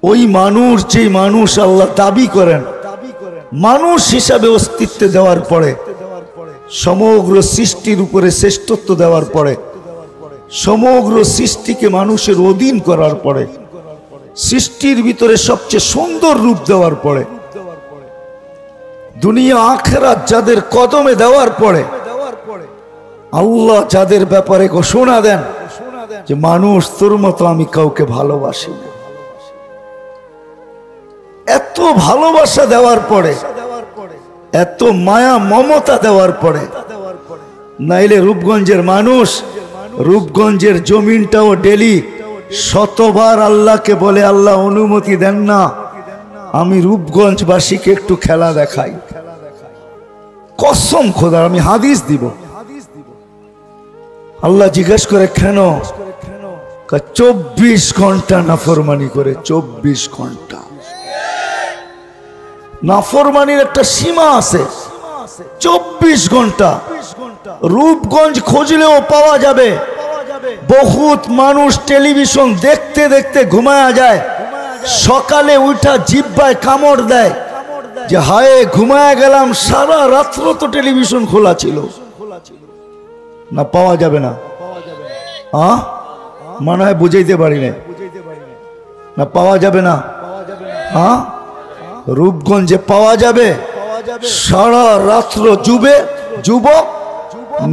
ওই মানুষ যে মানুষ আল্লাহ দাবি করেন মানুষ হিসাবে অস্তিত্ব দেওয়ার পরে, সমগ্র সৃষ্টির উপরে শ্রেষ্ঠত্ব দেওয়ার পরে, সমগ্র সৃষ্টিকে মানুষের অধীন করার পরে, সৃষ্টির ভিতরে সবচেয়ে সুন্দর রূপ দেওয়ার পরে, দুনিয়া আখিরাত যাদের কদমে দেওয়ার পরে আল্লাহ যাদের ব্যাপারে ঘোষণা দেন যে মানুষ তোর মতো আমি কাউকে ভালোবাসি না, এত ভালোবাসা দেওয়ার পরে, এত মায়া মমতা দেওয়ার পরে, নাইলে রূপগঞ্জের মানুষ রূপগঞ্জের জমিনটাও ডেলি শতবার আল্লাহকে বলে আল্লাহ অনুমতি দেন না আমি রূপগঞ্জবাসীকে একটু খেলা দেখাই। কসম খোদার আমি হাদিস দিব। আল্লাহ জিজ্ঞেস করে কেন? 24 ঘন্টা নাফরমানি করে, 24 ঘন্টা। নাফরমানির একটা সীমা আছে, 24 ঘন্টা। রূপগঞ্জ খুঁজলেও পাওয়া যাবে। বহুত মানুষ টেলিভিশন দেখতে দেখতে ঘুমায়া যায়, সকালে উঠা জিহ্বায় কামড় দেয় যে হায় ঘুমায়া গেলাম, সারা রাত্র তো টেলিভিশন খোলা ছিল। না পাওয়া যাবে না, মনে হয় বুঝাইতে পারি না পাওয়া যাবে না। রূপগঞ্জে পাওয়া যাবে। সারা রাত্র যুবক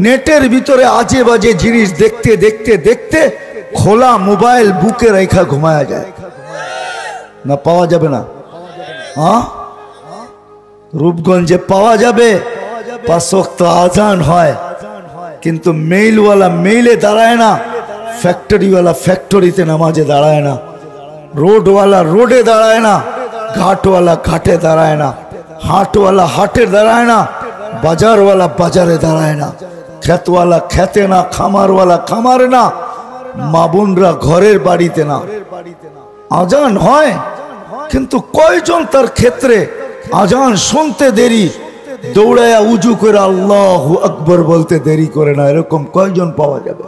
নেটের ভিতরে আজে বাজে জিনিস দেখতে দেখতে দেখতে খোলা মোবাইল বুকে রেখা ঘুমায়া যায়। না পাওয়া যাবে না। রূপগঞ্জে পাওয়া যাবে। 5 ওয়াক্ত আজান হয়, কিন্তু মেইলওয়ালা মেইলে দাঁড়ায় না, ফ্যাক্টরিওয়ালা ফ্যাক্টরিতে নামাজে দাঁড়ায় না, রোডওয়ালা রোডে দাঁড়ায় না, ঘাটওয়ালা ঘাটে দাঁড়ায় না, হাটওয়ালা হাটে দাঁড়ায় না, বাজারওয়ালা বাজারে দাঁড়ায় না, খেতওয়ালা খেতে না, খামারওয়ালা খামারে না, মা বোনরা ঘরের বাড়িতে না। আজান হয়, কিন্তু কয়জন তার ক্ষেত্রে আজান শুনতে দেরি, দৌড়ায়া উজু করে আল্লাহু আকবার বলতে দেরি করে না? এরকম কয়জন পাওয়া যাবে?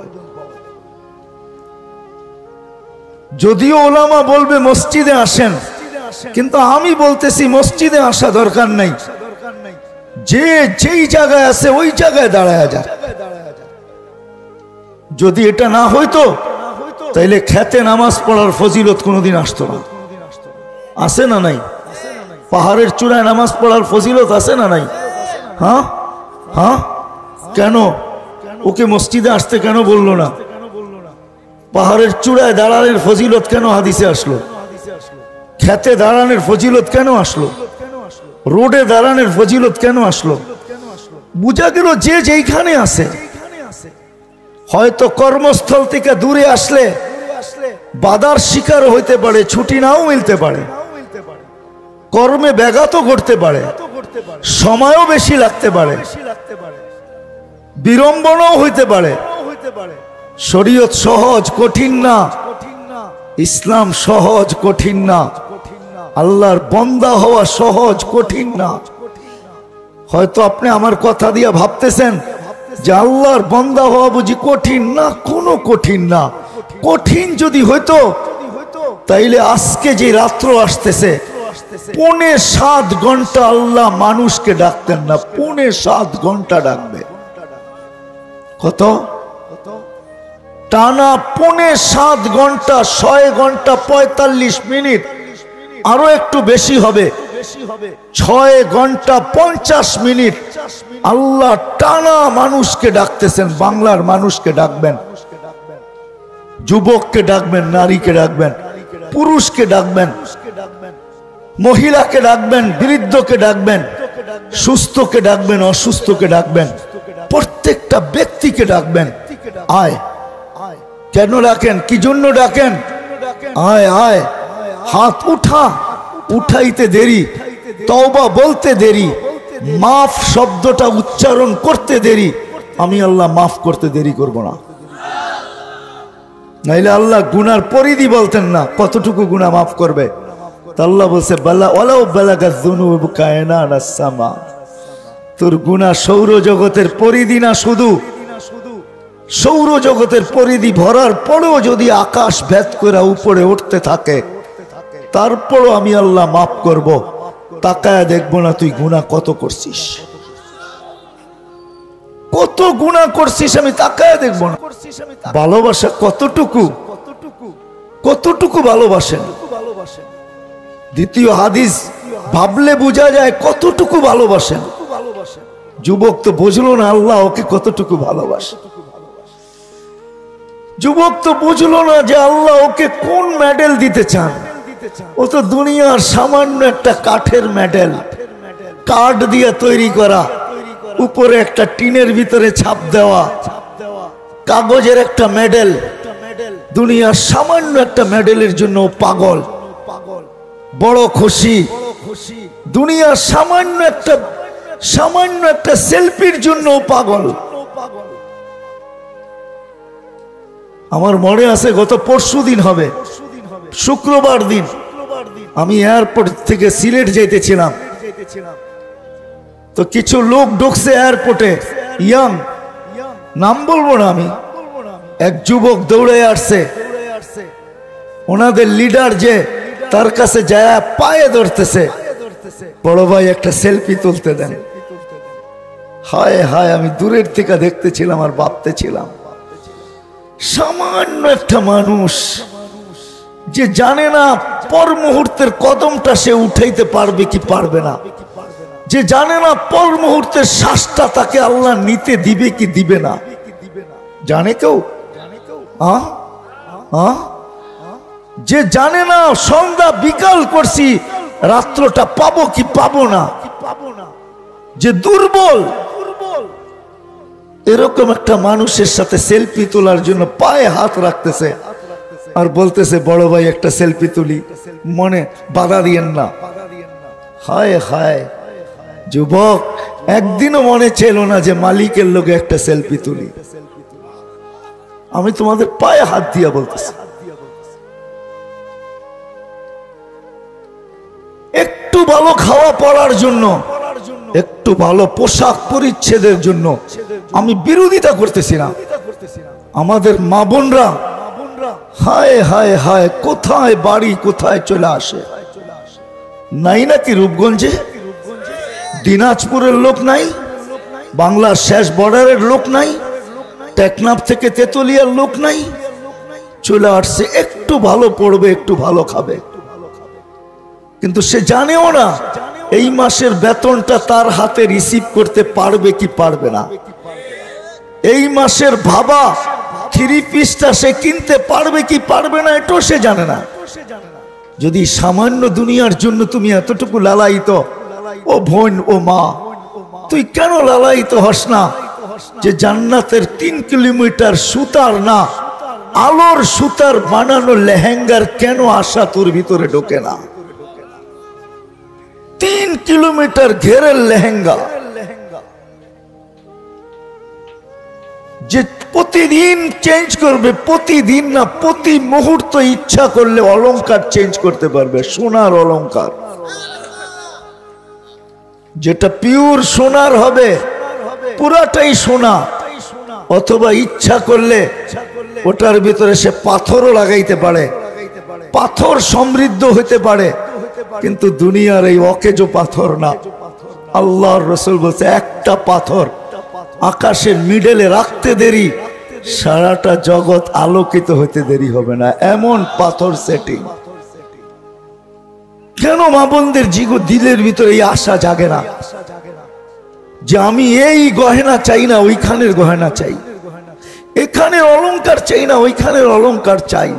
যদিও ওলামা বলবে মসজিদে আসেন, কিন্তু আমি বলতেছি মসজিদে আসা দরকার নাই, যে যেই জায়গায় আছে ওই জায়গায় দাঁড়ায়া যায়। যদি এটা না হইতো তাইলে খেতে নামাজ পড়ার ফজিলত কোনোদিন আসতো না। আছে না নাই? পাহাড়ের চূড়ায় নামাজ পড়ার ফজিলত আছে না নাই? কেন ওকে মসজিদে আসতে কেন বললো না? পাহাড়ের চূড়ায় দাঁড়ানোর ফজিলত কেন হাদিসে আসলো? খেতে দাঁড়ানোর ফজিলত কেন আসলো? রোডে দাঁড়ানোর ফজিলত কেন আসলো? বুঝা গেল যে যেইখানে আছে। হয়তো কর্মস্থল থেকে দূরে আসলে বাধার শিকার হইতে পারে, ছুটি নাও মিলতে পারে, কর্মে ব্যাঘাত ঘটতে পারে, সময়ও বেশি লাগতে পারে, বিড়ম্বনাও হইতে পারে। শরীয়ত সহজ কঠিন না, ইসলাম সহজ কঠিন না, আল্লাহর বান্দা হওয়া সহজ কঠিন না। হয়তো আপনি আমার কথা দিয়ে ভাবতেছেন যে আল্লাহর বান্দা হওয়া বুঝি কঠিন না। কোনো কঠিন না। কঠিন যদি হইতো তাইলে আজকে যে রাত্র আসতেছে 7.5 ঘন্টা আল্লাহ মানুষকে ডাকতেন না। 7.5 ঘন্টা ডাকবে। কত টানা? 7.5 ঘন্টা, 6 ঘন্টা 45 মিনিট, আরো একটু বেশি হবে, 6 ঘন্টা 50 মিনিট আল্লাহ টানা মানুষকে ডাকতেছেন। বাংলার মানুষকে ডাকবেন, যুবককে ডাকবেন, নারীকে ডাকবেন, পুরুষকে ডাকবেন, মহিলাকে ডাকবেন, বৃদ্ধকে ডাকবেন, সুস্থকে ডাকবেন, অসুস্থকে ডাকবেন, প্রত্যেকটা ব্যক্তিকে ডাকবেন। আয়। কেন ডাকেন? কি জন্য ডাকেন? আয় আয়। হাত উঠা, উঠাইতে দেরি, তওবা বলতে দেরি, মাফ শব্দটা উচ্চারণ করতে দেরি। আমি আল্লাহ মাফ করতে দেরি করব না। নাইলে আল্লাহ গুনার পরিধি বলতেন না, কতটুকু গুনাহ মাফ করবে। আল্লাহ বলছে তোর গুনাহ সৌরজগতের পরিধি না, শুধু সৌরজগতের পরিধি ভরার পরেও যদি আকাশ ভেদ করে উপরে উঠতে থাকে, তারপরও আমি আল্লাহ মাফ করব, তাকায়া দেখবো না তুই গুনাহ কত করছিস, কত গুনাহ করছিস আমি তাকায়া দেখবো না। ভালোবাসা কতটুকু, কতটুকু ভালোবাসেন। দ্বিতীয় হাদিস ভাবলে বোঝা যায় কতটুকু ভালোবাসেন। যুবক তো বুঝলো না আল্লাহ ওকে কতটুকু ভালোবাসে। যুবক তো বুঝলো না যে আল্লাহ ওকে কোন মেডেল দিতে চান। ও তো দুনিয়ার সামান্য একটা কাঠের মেডেল, কাঠ দিয়ে তৈরি করা, উপরে একটা টিনের ভিতরে ছাপ দেওয়া কাগজের একটা মেডেল। দুনিয়ার সামান্য একটা মেডেলের জন্য পাগল, বড় খুশি। দুনিয়ার সামান্য একটা সেলফির জন্য পাগল। আমার মনে আছে গত পরশুদিন হবে শুক্রবার দিন আমি এয়ারপোর্ট থেকে সিলেট যাইতেছিলাম, তো কিছু লোক ঢুকছে এয়ারপোর্টে, ইয়াং, নাম বলবো না আমি। এক যুবক দৌড়ে আসছে, ওনাদের লিডার যে তার কাছে যায় পায়ে ধরতেছে, বড় ভাই একটা সেলফি তুলতে দেন। হায় হায়, আমি দূরের থেকে দেখতেছিলাম আর ভাবতেছিলাম সামান্য একটা মানুষ যে জানে না পর মুহূর্তের কদমটা সে উঠাইতে পারবে কি পারবে না, যে জানে না পর মুহূর্তের শ্বাসটা তাকে আল্লাহ নিতে দিবে কি দিবে না। জানে কেউ? যে জানে না সন্ধ্যা বিকাল করছি রাত্রটা পাবো কি পাবো না, যে দুর্বল, এরকম একটা মানুষের সাথে সেলফি তোলার জন্য পায়ে হাত রাখতেছে আর বলতেছে বড় ভাই একটা সেলফি তুলি, মনে বাধা দিয়েন না। হায় হায়, যুবক একদিনও মনে ছিল না যে মালিকের লোকে একটা সেলফি তুলি। আমি তোমাদের পায়ে হাত দিয়া বলতেছি, একটু ভালো খাওয়া পড়ার জন্য, একটু ভালো পোশাক পরিচ্ছেদের জন্য আমি বিরোধিতা করতেছি না। আমাদের মা বোনরা হায় হায় হায় কোথায় বাড়ি কোথায় চলে আসে। নাই নাকি রূপগঞ্জে, দিনাজপুরের লোক নাই, বাংলার শেষ বর্ডারের লোক নাই, টেকনাফ থেকে তেতুলিয়ার লোক নাই, চলে আসছে একটু ভালো পড়বে একটু ভালো খাবে। কিন্তু সে জানেও না এই মাসের বেতনটা তার হাতে রিসিভ করতে পারবে কি পারবে না। এই মাসের ভাবা থ্রি পিসটা সে কিনতে পারবে কি পারবে না এটাও সে জানে না। যদি সামান্য দুনিয়ার জন্য তুমি এতটুকু লালায়িত, ও বোন ও মা, তুই কেন লালায়িত হস না যে জান্নাতের 3 কিলোমিটার সুতার না আলোর সুতার বানানো লেহেঙ্গার কেন আশা তোর ভিতরে ঢোকে না? 3 কিলোমিটার ঘেরের লেহেঙ্গা যে প্রতিদিন চেঞ্জ করবে, প্রতিদিন না প্রতি মুহূর্ত ইচ্ছা করলে অলংকার চেঞ্জ করতে পারবে, সোনার অলংকার যেটা পিওর সোনার হবে, পুরাটাই সোনা, অথবা ইচ্ছা করলে ওটার ভিতরে সে পাথরও লাগাইতে পারে, পাথর সমৃদ্ধ হতে পারে। কিন্তু দুনিয়ার এই অকেজো পাথর না। আল্লাহর রাসূল বলছে একটা পাথর আকাশের মিডলে রাখতে দেরি, সারাটা জগৎ আলোকিত হতে দেরি হবে না, এমন পাথর সেটিং। কেন মা বোনদের দিলের ভিতরে এই আশা জাগে না যে আমি এই গয়না চাই না ওইখানের গয়না চাই, এখানের অলংকার চাই না ওইখানের অলংকার চাই,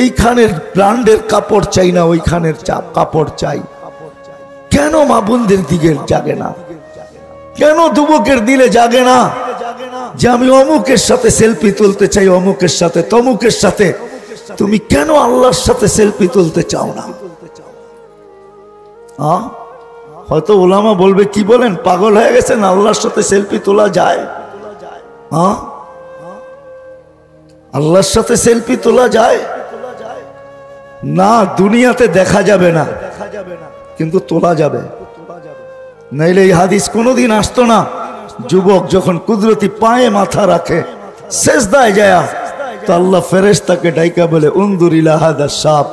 এইখানের ব্র্যান্ডের কাপড় চাই না ওইখানের কাপড় চাই? কেন মা বোনদের দিকে জাগে না? কেন যুবকের দিলে জাগে না যে আমি অমুকের সাথে সেলফি তুলতে চাই, অমুকের সাথে তমুকের সাথে? তুমি কেন আল্লাহর সাথে সেলফি তুলতে চাও না? হয়তো ওলামা বলবে কি বলেন, পাগল হয়ে গেছেন, আল্লাহর সাথে সেলফি তোলা যায়? আল্লাহর সাথে সেলফি তোলা যায় না? দুনিয়াতে দেখা যাবে না কিন্তু তোলা যাবে, নাইলে এই হাদিস কোনোদিন আসতো না। যুবক যখন কুদরতি পায়ে মাথা রাখে সেজদায় যায়, তো আল্লাহ ফেরেশতাকে ডাইকা বলে উনদুর ইলা হাদা শাব,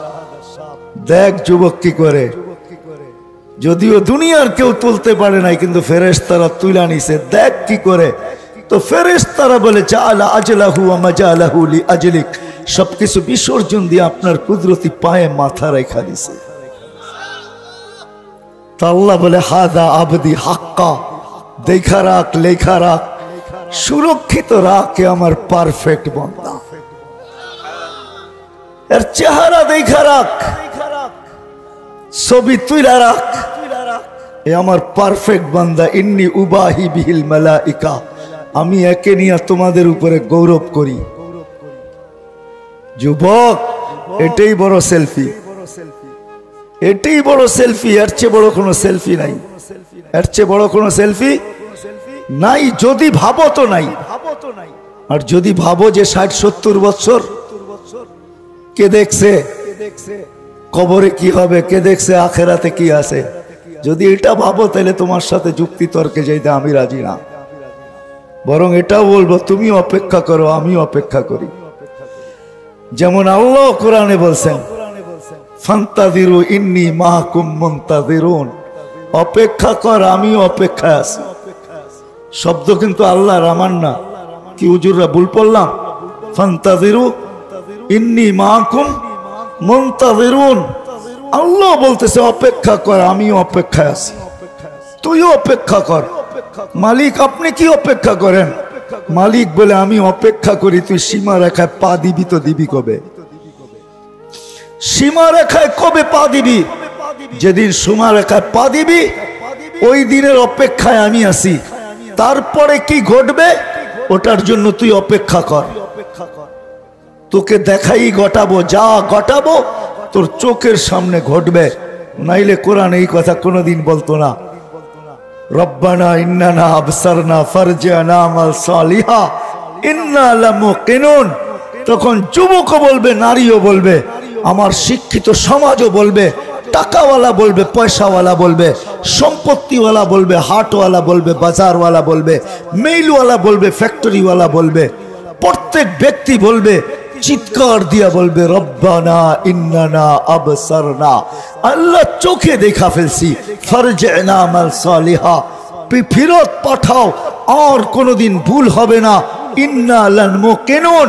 দেখ যুবক কি করে, যদিও দুনিয়ার কেউ তুলতে পারে নাই, কিন্তু ফেরেশতারা তুলে নিছে। দেখ কি করে। তো ফেরেশতারা বলে জাআলা আজলাহু ওয়া মাজালাহু লিআজলিক, সবকিছু বিসর্জন দিয়ে আপনার কুদরতি পায়ে মাথা রেখা দিছে। তো আল্লাহ বলে হাদা আবদি হাক্কা, দেখা রাখ, লেখা রাখ, সুরক্ষিত রাখে আমার পারফেক্ট বান্দা। এর চেহারা দেখা রাখ, ছবি তুইলা রাখ, এ আমার পারফেক্ট বান্দা। ইন্নী উবাহি বিহিল মালাইকা, আমি একে নিয়ে তোমাদের উপরে গৌরব করি। যুবক, এটাই বড় সেলফি, এটাই বড় সেলফি। এর চেয়ে বড় কোনো সেলফি নাই, এর চেয়ে বড় কোনো সেলফি নাই। যদি ভাবো তো নাই, আর যদি ভাবো যে 60-70 বছর কে দেখছে কবরে কি হবে, কে দেখছে আখেরাতে কি আছে, যদি এটা ভাবো তাহলে তোমার সাথে যুক্তি তর্কে যাইতে আমি রাজি না। বরং এটাও বলবো তুমি অপেক্ষা করো, আমি অপেক্ষা করি। যেমন আল্লাহ কোরআনে বলছেন ফান্তাযিরু ইন্নী মাআকুম মুনতাযিরুন, অপেক্ষা কর, আমি অপেক্ষায় আছি। শব্দ কিন্তু আল্লাহর, আমার না। কি হুজুররা ভুল পড়লাম? ফান্তাযিরু ইন্নী মাআকুম মুনতাযিরুন, আল্লাহ বলতেছে অপেক্ষা কর, আমি অপেক্ষায় আছি, তুইও অপেক্ষা কর। মালিক আপনি কি অপেক্ষা করেন? মালিক বলে আমি অপেক্ষা করি তুই সীমা রেখায় পা দিবি, তো দিবি কবে? সীমা রেখায় কবে পা দিবি? যেদিন সীমা রেখায় পা দিবি ওই দিনের অপেক্ষায় আমি আছি। তারপরে কি ঘটবে ওটার জন্য তুই অপেক্ষা কর। তোকে দেখাই ঘটাবো, যা ঘটাবো তোর চোখের সামনে ঘটবে। নাইলে কোরআন এই কথা কোনোদিন বলতো না, রব্বানা ইন্নানা আবসারনা ফারজি'না আমাল সালিহা ইন্না লামুকিনুন। তখন যুবকও বলবে, নারীও বলবে, আমার শিক্ষিত সমাজও বলবে, টাকাওয়ালা বলবে, পয়সাওয়ালা বলবে, সম্পত্তিওয়ালা বলবে, হাটওয়ালা বলবে, বাজারওয়ালা বলবে, মেইলওয়ালা বলবে, ফ্যাক্টরিওয়ালা বলবে, প্রত্যেক ব্যক্তি বলবে, চিৎকার দিয়া বলবে রব্বানা ইন্নানা আবসারনা, আল্লাহ চোখে দেখা ফেলছি, ফারজি'না আমাল সালিহা, ফিরত পাঠাও, আর কোনোদিন ভুল হবে না। ইন্না লামুকিনুন,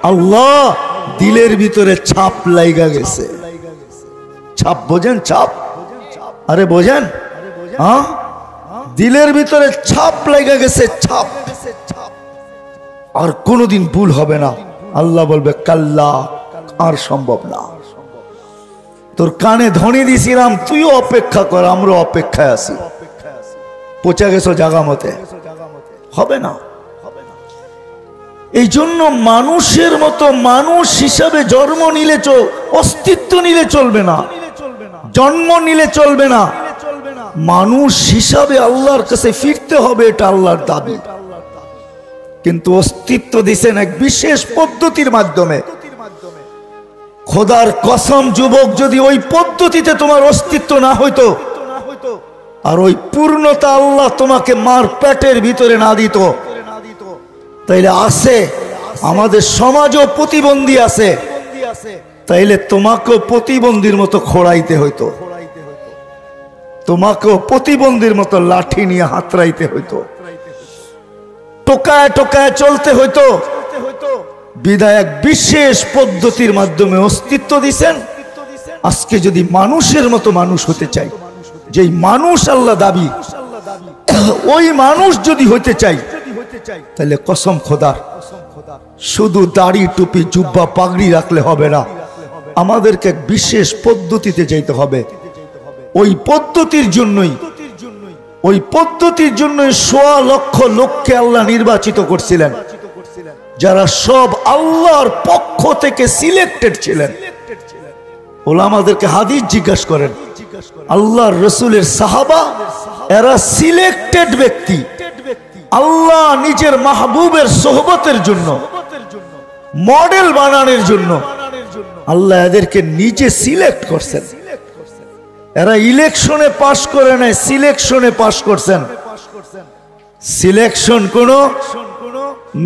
আল্লাহ দিলের ভিতরে ছাপ লাইগা গেছে। ছাপ বোঝেন? ছাপ, আরে বোঝেন? হ্যাঁ, দিলের ভিতরে ছাপ লাইগা গেছে, ছাপ, আর কোনোদিন ভুল হবে না। আল্লাহ বলবে কাল্লা, আর সম্ভব না। তোর কানে ধ্বনি দিছিলাম, তুইও অপেক্ষা কর, আমরা অপেক্ষায় আছি। পচা গেছো জাগা মতে, হবে না। এই জন্য মানুষের মতো মানুষ হিসাবে জন্ম নিলে অস্তিত্ব নিলে চলবে না, জন্ম নিলে চলবে না। মানুষ হিসাবে আল্লাহর কাছে ফিরতে হবে, এটা আল্লাহর দাবি। কিন্তু অস্তিত্ব দিছেন এক বিশেষ পদ্ধতির মাধ্যমে। খোদার কসম যুবক, যদি ওই পদ্ধতিতে তোমার অস্তিত্ব না হইতো, আর ওই পূর্ণতা আল্লাহ তোমাকে মার পেটের ভিতরে না দিত, তাইলে আছে আমাদের সমাজও প্রতিবন্ধী আছে, তাইলে তোমাকেও প্রতিবন্ধীর মতো খোড়াইতে হইতো, তোমাকেও প্রতিবন্ধীর মতো লাঠি নিয়ে হাতড়াইতে হইতো, টোকায় টোকায় চলতে হইতো। বিধায় এক বিশেষ পদ্ধতির মাধ্যমে অস্তিত্ব দিছেন। আজকে যদি মানুষের মতো মানুষ হতে চাই, যেই মানুষ আল্লাহ দাবি, ওই মানুষ যদি হইতে চাই, তাহলে কসম খোদার শুধু দাড়ি টুপি জুব্বা পাগড়ি রাখলে হবে না, আমাদেরকে এক বিশেষ পদ্ধতিতে যেতে হবে। ওই পদ্ধতির জন্যই 1.25 লক্ষ লোককে আল্লাহ নির্বাচিত করছিলেন, যারা সব আল্লাহর পক্ষ থেকে সিলেক্টেড ছিলেন। ওলামাদেরকে হাদিস জিজ্ঞাসা করেন, আল্লাহর রসুলের সাহাবা এরা সিলেক্টেড ব্যক্তি, আল্লাহ নিজের মাহবুবের সোহবতের জন্য, মডেল বানানোর জন্য আল্লাহ এদেরকে নিজে সিলেক্ট করছেন। এরা ইলেকশনে পাশ করে নাই, সিলেকশনে পাশ করছেন। সিলেকশন কোন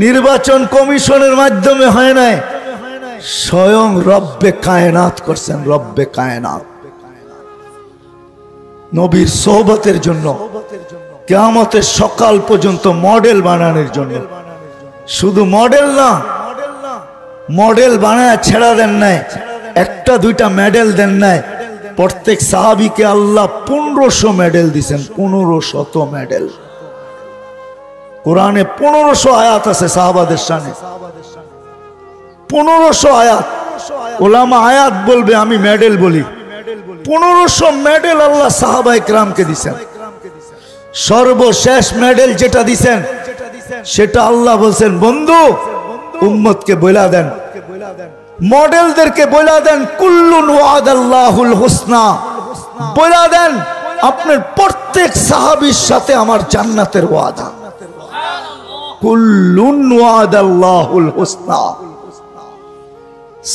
নির্বাচন কমিশনের মাধ্যমে হয় নাই, স্বয়ং রব্বে কায়নাত করছেন, রব্বে কায়নাত। নবীর সোহবতের জন্য, কিয়ামতের সকাল পর্যন্ত মডেল বানানোর জন্য। শুধু মডেল না, মডেল বানায় ছেড়া দেন নাই, একটা দুইটা মেডেল দেন নাই। প্রত্যেক সাহাবীকে আল্লাহ 1500 মেডেল দিয়েছেন, 1500 মেডেল। কোরআনে 1500 আয়াত আছে সাহাবাদের শানে, 1500 আয়াত। ওলামা আয়াত বলবে, আমি মেডেল বলি। 1500 মেডেল আল্লাহ সাহাবায়ে কেরামকে দিয়েছেন। সর্বশেষ মেডেল যেটা দিয়েছেন সেটা আল্লাহ বলছেন, বন্ধু উম্মতকে বইলা দেন, মডেলদেরকে বইলা দেন, কুল্লুন ওয়াদাল্লাহুল হুসনা, বইলা দেন আপনার প্রত্যেক সাহাবীর সাথে আমার জান্নাতের ওয়াদা। কুল্লুন ওয়াদাল্লাহুল হুসনা।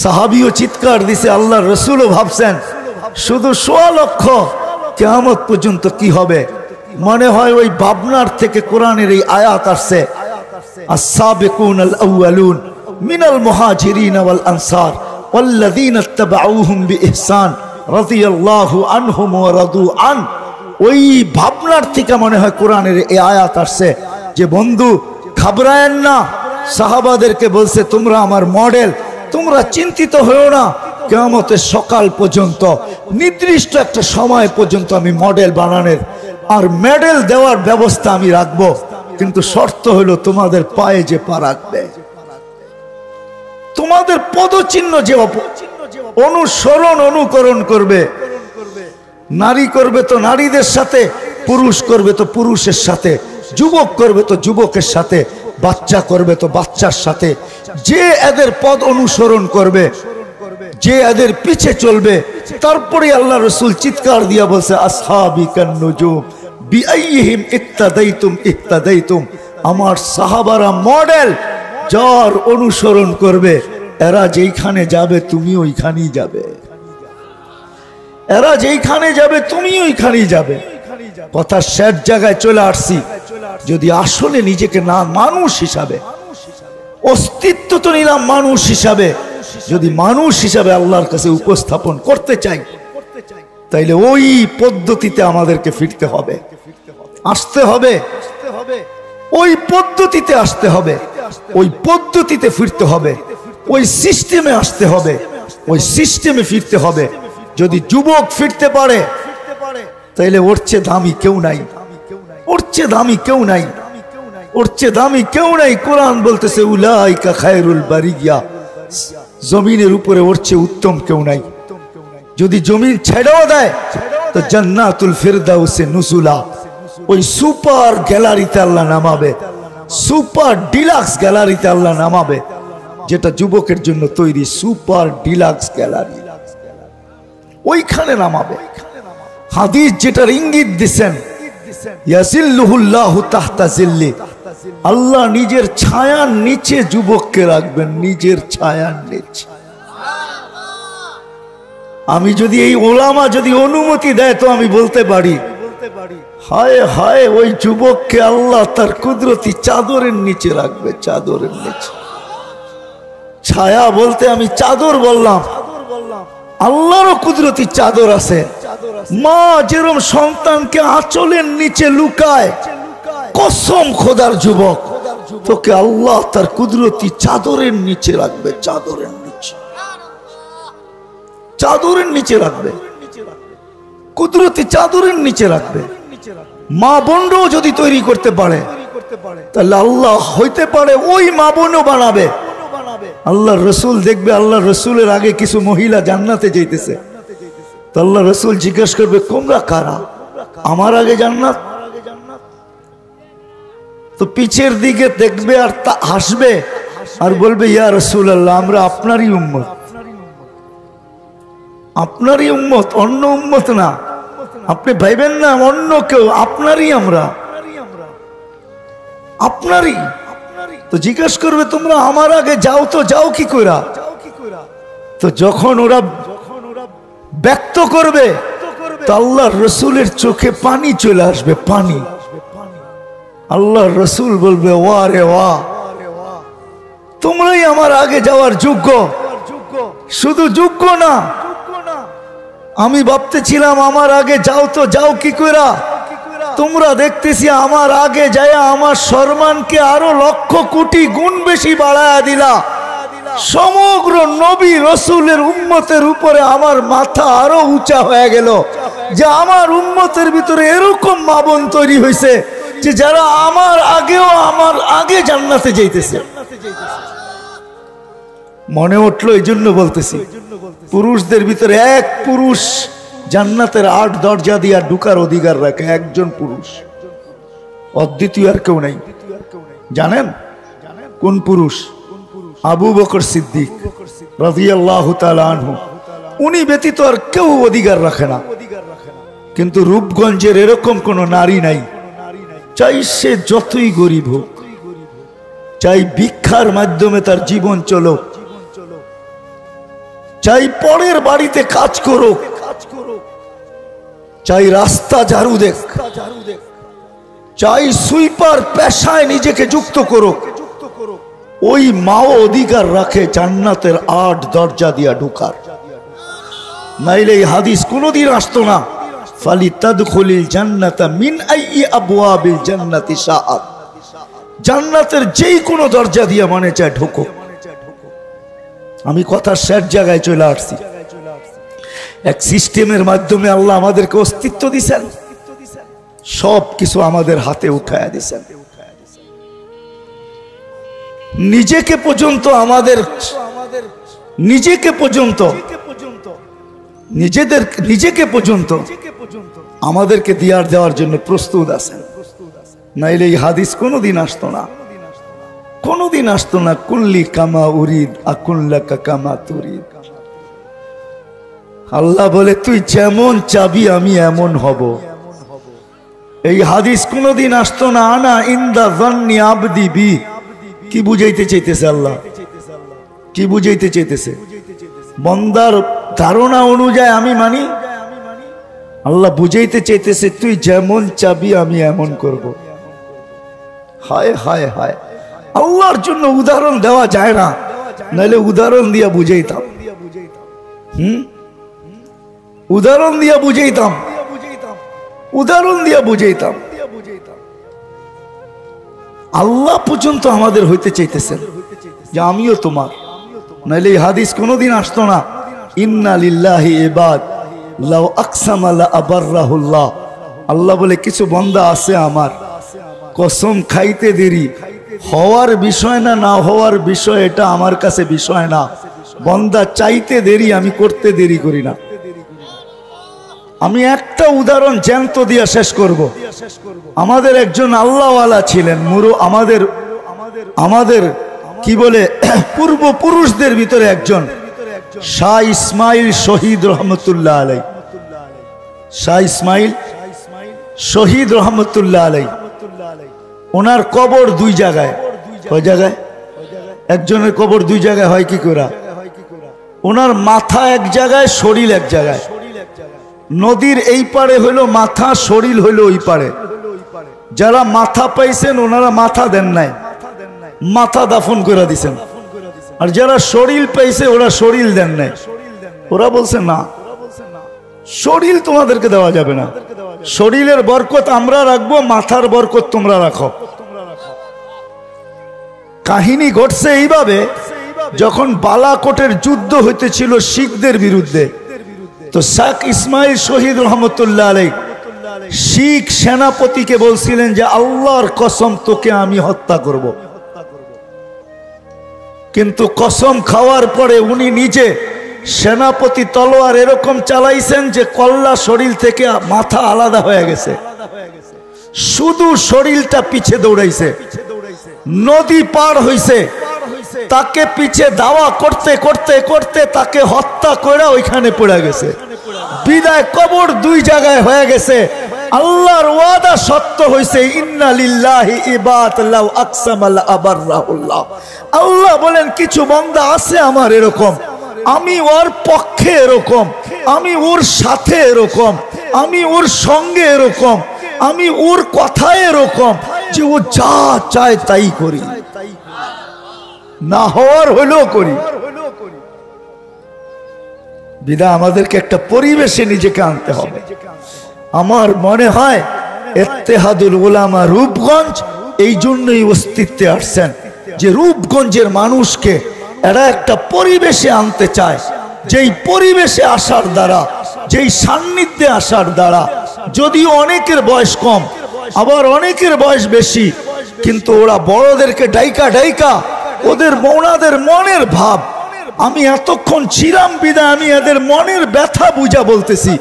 সাহাবীও চিৎকার দিছে, আল্লাহ রাসূলও ভাবছেন শুধু 1.25 লক্ষ কিয়ামত পর্যন্ত কি হবে। মনে হয় ওই ভাবনার থেকে কোরআনের এই আয়াত আসছে, আস-সাবিকুনাল আউয়ালুন মিনাল মুহাজিরিন ওয়াল আনসার ওয়াল্লাযীনা ইত্তাবাউহুম বিইহসান রাদিয়াল্লাহু আনহুম ওয়া রাদু আন। ওই ভাবনার থেকে মনে হয় কোরআনের এই আয়াত আসছে যে বন্ধু ঘাবড়ায়েন না। সাহাবাদেরকে বলছে, তোমরা আমার মডেল, তোমরা চিন্তিত হও না, কিয়ামতের সকাল পর্যন্ত নির্দিষ্ট একটা সময় পর্যন্ত আমি মডেল বানানোর আর মেডেল দেওয়ার ব্যবস্থা আমি রাখবো, কিন্তু শর্ত হলো তোমাদের পায়ে যে পা রাখবে, তোমাদের পদচিহ্ন যে অনুসরণ অনুকরণ করবে। নারী করবে তো নারীদের সাথে, পুরুষ করবে তো পুরুষের সাথে, যুবক করবে তো যুবকের সাথে, বাচ্চা করবে তো বাচ্চার সাথে। যে এদের পদ অনুসরণ করবে, যে এদের পিছে চলবে, তারপরে আল্লাহ রাসূল চিৎকার দিয়া বলছে, আসহাবিকান নুজুম বিআইহিম ইক্তাদাইতুম ইক্তাদাইতুম। আমার সাহাবারা মডেল, যার অনুসরণ করবে, এরা যেইখানে যাবে তুমি ওইখানেই যাবে, এরা যেইখানে যাবে তুমি ওইখানেই যাবে। কথা শেষ জায়গায় চলে আসছি। যদি আসলে নিজেকে না মানুষ হিসাবে, অস্তিত্ব তো নিলাম মানুষ হিসাবে, যদি মানুষ হিসাবে আল্লাহর কাছে উপস্থাপন করতে চাই, তাইলে ওই পদ্ধতিতে আমাদেরকে ফিরতে হবে, আসতে হবে, ওই পদ্ধতিতে আসতে হবে, ওই পদ্ধতিতে ফিরতে হবে, ওই সিস্টেমে আসতে হবে, ওই সিস্টেমে ফিরতে হবে। যদি যুবক ফিরতে পারে তাইলে ওর চেয়ে দামি কেউ নাই, ওর চেয়ে দামি কেউ নাই, ওর চেয়ে দামি কেউ নাই। কোরআন বলতেছে, উলাইকা খায়রুল বারিয়া, জমিনের উপরে ওর চেয়ে উত্তম কেউ নাই। যদি জমিন ছেড়েও দেয় তো জান্নাতুল ফিরদাউসে নুজুলা, ওই সুপার গ্যালারিতে আল্লাহ নামাবে, সুপার ডিলাক্স গ্যালারিতে আল্লাহ নামাবে, যেটা যুবকের জন্য তৈরি, সুপার ডিলাক্স গ্যালারি, ওইখানে নামাবে। হাদিস যেটার ইঙ্গিত দিচ্ছেন, ইয়াজিল্লুহুল্লাহু তাহতা জিল্লি, আল্লাহ নিজের ছায়ার নিচে যুবককে রাখবেন, নিজের ছায়ার নিচে। আমি যদি এই ওলামা যদি অনুমতি দেয় তো আমি বলতে পারি, হায় হায় ওই যুবককে আল্লাহ তার কুদরতি চাদরের নিচে রাখবে, চাদরের নিচে। ছায়া বলতে আমি চাদর বললাম, আল্লাহরও কুদরতি চাদর আছে। মা যেরকম সন্তানকে আঁচলের নিচে লুকায়, কসম খোদার যুবক, তোকে আল্লাহ তার কুদরতি চাদরের নিচে রাখবে, চাদরের নিচে, চাদরের নিচে রাখবে, কুদরতি চাদরের নিচে রাখবে। মা বোনও যদি তৈরি করতে পারে তাহলে আল্লাহ হইতে পারে ওই মা বোনও বানাবে। আল্লাহ রসুল দেখবে, আল্লাহ রসুলের আগে কিছু মহিলা জান্নাতে যাইতেছে, তো আল্লাহ রসুল জিজ্ঞাসা করবে, তোমরা কারা, আমার আগে জান্নাত? তো পিছের দিকে দেখবে আর তা হাসবে আর বলবে, ইয়া রাসূলুল্লাহ, আমরা আপনারই উম্মত, আপনারই উম্মত, অন্য উম্মত না। আপনি ভাইবেন না অন্য কেউ, আপনারই আমরা, আপনারই। তো জিজ্ঞাসা করবে, তোমরা আমার আগে যাও, তো যাও কি কইরা? তো যখন ওরা ব্যক্ত করবে তো আল্লাহ রসুলের চোখে পানি চলে আসবে, পানি। আল্লাহ রসুল বলবে, ওয়া রে ওয়া, তোমরাই আমার আগে যাওয়ার যোগ্য। শুধু যোগ্য না, আমি ভাবতেছিলাম আমার আগে যাও তো যাও কি কইরা, তোমরা দেখতেছি আমার আগে যায় আমার সম্মানকে আরো লক্ষ কোটি গুণ বেশি বাড়ায়া দিলা। সমগ্র নবী রসুলের উম্মতের উপরে আমার মাথা আরো উঁচা হয়ে গেল যে আমার উম্মতের ভিতরে এরকম মা বোন তৈরি হয়েছে যে যারা আমার আগে জান্নাতে যাইতেছে। মনে উঠলো, এই জন্য বলতেছি পুরুষদের ভিতরে এক পুরুষ জান্নাতের 8 দরজা দিয়া ঢুকার অধিকার রাখে, একজন পুরুষ, অদ্বিতীয় আর কেউ নাই। জানেন কোন পুরুষ? আবু বকর সিদ্দিক রাদিয়াল্লাহু তাআলা আনহু। উনি ব্যতীত আর কেউ অধিকার রাখে না। কিন্তু রূপগঞ্জের এরকম কোন নারী নাই, চাই সে যতই গরিব হোক, চাই ভিক্ষার মাধ্যমে তার জীবন চলুক, চাই পরের বাড়িতে কাজ করুক, চাই রাস্তা ঝাড়ু দেখ, চাই সুইপার পেশায় নিজেকে যুক্ত করুক, ওই মাও অধিকার রাখে জান্নাতের 8 দরজা দিয়া ঢুকার। নাইলে এই হাদিস কোনদিন আসতো না। ফালিতাদখুলিল জান্নাতা মিন আইয়ি আবওয়াবিল জান্নাতি শাআত। জান্নাতের যেই কোনো দরজা দিয়া মনে চায় ঢুকো। আমি কথার শেষ জায়গায় চলে আসছি। এক সিস্টেমের মাধ্যমে আল্লাহ আমাদেরকে অস্তিত্ব দিয়েছেন, সব কিছু আমাদের হাতে উঠায়া দিয়েছেন। নিজেকে পর্যন্ত আমাদেরকে দেওয়ার জন্য প্রস্তুত আছেন। নাইলে এই হাদিস কোনোদিন আসতো না, কোনোদিন আসতো না। কুল্লি কামা উরিদ আকুল্লাকা কামা তুরিদ। আল্লাহ বলে তুই যেমন চাবি আমি এমন হব। এই হাদিস কোনোদিন আসতো না। আনা ইনদা যান্নি আবদি বি। কি বুঝাইতে চাইতেছে আল্লাহ? কি বুঝাইতে চাইতেছে? বান্দার ধারণা অনুযায়ী আমি মানি। আল্লাহ বুঝাইতে চাইতেছে তুই যেমন চাবি আমি এমন করব। হায় হায় হায়, আল্লাহর জন্য উদাহরণ দেওয়া যায় না, নাহলে উদাহরণ দিয়া বুঝাইতাম। উদাহরণ দিয়া বুঝাইতাম, উদাহরণ দিয়া বুঝাইতাম। আল্লাহ পর্যন্ত আমাদের হইতে চাইতেছেন যে আমিও তোমার, নাইলে এই হাদিস কোনোদিন আসতো না। ইন্না লিল্লাহি ইবাদ লাউ আকসামা লা আবাররাহুল্লাহ। আল্লাহ বলে কিছু বান্দা আছে আমার, কসম খাইতে দেরি, হওয়ার বিষয় না, না হওয়ার বিষয় এটা আমার কাছে বিষয় না। বান্দা চাইতে দেরি, আমি করতে দেরি করি না। আমি একটা উদাহরণ জ্যান্ত দিয়া শেষ করব। আমাদের একজন আল্লাহওয়ালা ছিলেন, আমাদের কি বলে পূর্বপুরুষদের ভিতরে একজন, শাহ ইসমাইল শহীদ রহমতুল্লাহ আলাই। শাহ ইসমাইল শহীদ রহমতুল্লাহ আলাই, ওনার কবর 2 জায়গায়। কয় জায়গায়? একজনের কবর 2 জায়গায় হয় কি করে? ওনার মাথা এক জায়গায়, শরীর এক জায়গায়। নদীর এই পারে হইলো মাথা, শরীর হইলো ওই পারে। যারা মাথা পাইছেন ওনারা মাথা দেন নাই, মাথা দাফন করে দিছেন। আর যারা শরীর পাইছে ওরা শরীর দেন নাই। ওরা বলছে না, শরীর তোমাদেরকে দেওয়া যাবে না, শরীরের বরকত আমরা রাখবো, মাথার বরকত তোমরা রাখো। কাহিনী ঘটছে এইভাবে, যখন বালাকোটের যুদ্ধ হইতেছিল শিখদের বিরুদ্ধে, তো শাহ ইসমাইল শহীদ রহমতুল্লাহ আলাইহি শিখ সেনাপতিকে বলছিলেন যে আল্লাহর কসম তোকে আমি হত্যা করব। কিন্তু কসম খাওয়ার পরে উনি নিজে সেনাপতি তলোয়ার এরকম চালাইছেন যে কল্লা শরীর থেকে মাথা আলাদা হয়ে গেছে, শুধু শরীরটা পিছে দৌড়াইছে। নদী পার হইছে, তাকে পিছে দাওয়া করতে করতে করতে তাকে হত্যা করে ওইখানে পড়ে গেছে। বিদায় কবর 2 জায়গায় হয়ে গেছে। আল্লাহর ওয়াদা সত্য হইছে, ইন্না লিল্লাহি ইবাদ লাউ আকসামা লা আবাররাহুল্লাহ। আল্লাহ বলেন কিছু বান্দা আছে আমার এরকম, আমি ওর পক্ষে এরকম, আমি ওর সাথে এরকম, আমি ওর সঙ্গে এরকম, আমি ওর কথায় এরকম যে ও যা চায় তাই করি, না হওয়ার হলেও করি। বিধায় আমাদেরকে একটা পরিবেশে নিজেকে আনতে হবে। আমার মনে হয় ইত্তেহাদুল উলামা রূপগঞ্জ এই জন্যই অস্তিত্বে আসছেন, যে রূপগঞ্জের মানুষকে এরা একটা পরিবেশে আনতে চায়, যেই পরিবেশে আসার দ্বারা, যেই সান্নিধ্যে আসার দ্বারা, যদিও অনেকের বয়স কম, আবার অনেকের বয়স বেশি, কিন্তু ওরা বড়দেরকে ডাইকা ডাইকা ওদের ওনাদের মনের ভাব, আমি এতক্ষণ ছিলাম বিদায় আমি এদের মনের ব্যথা বুঝা বলতেছি,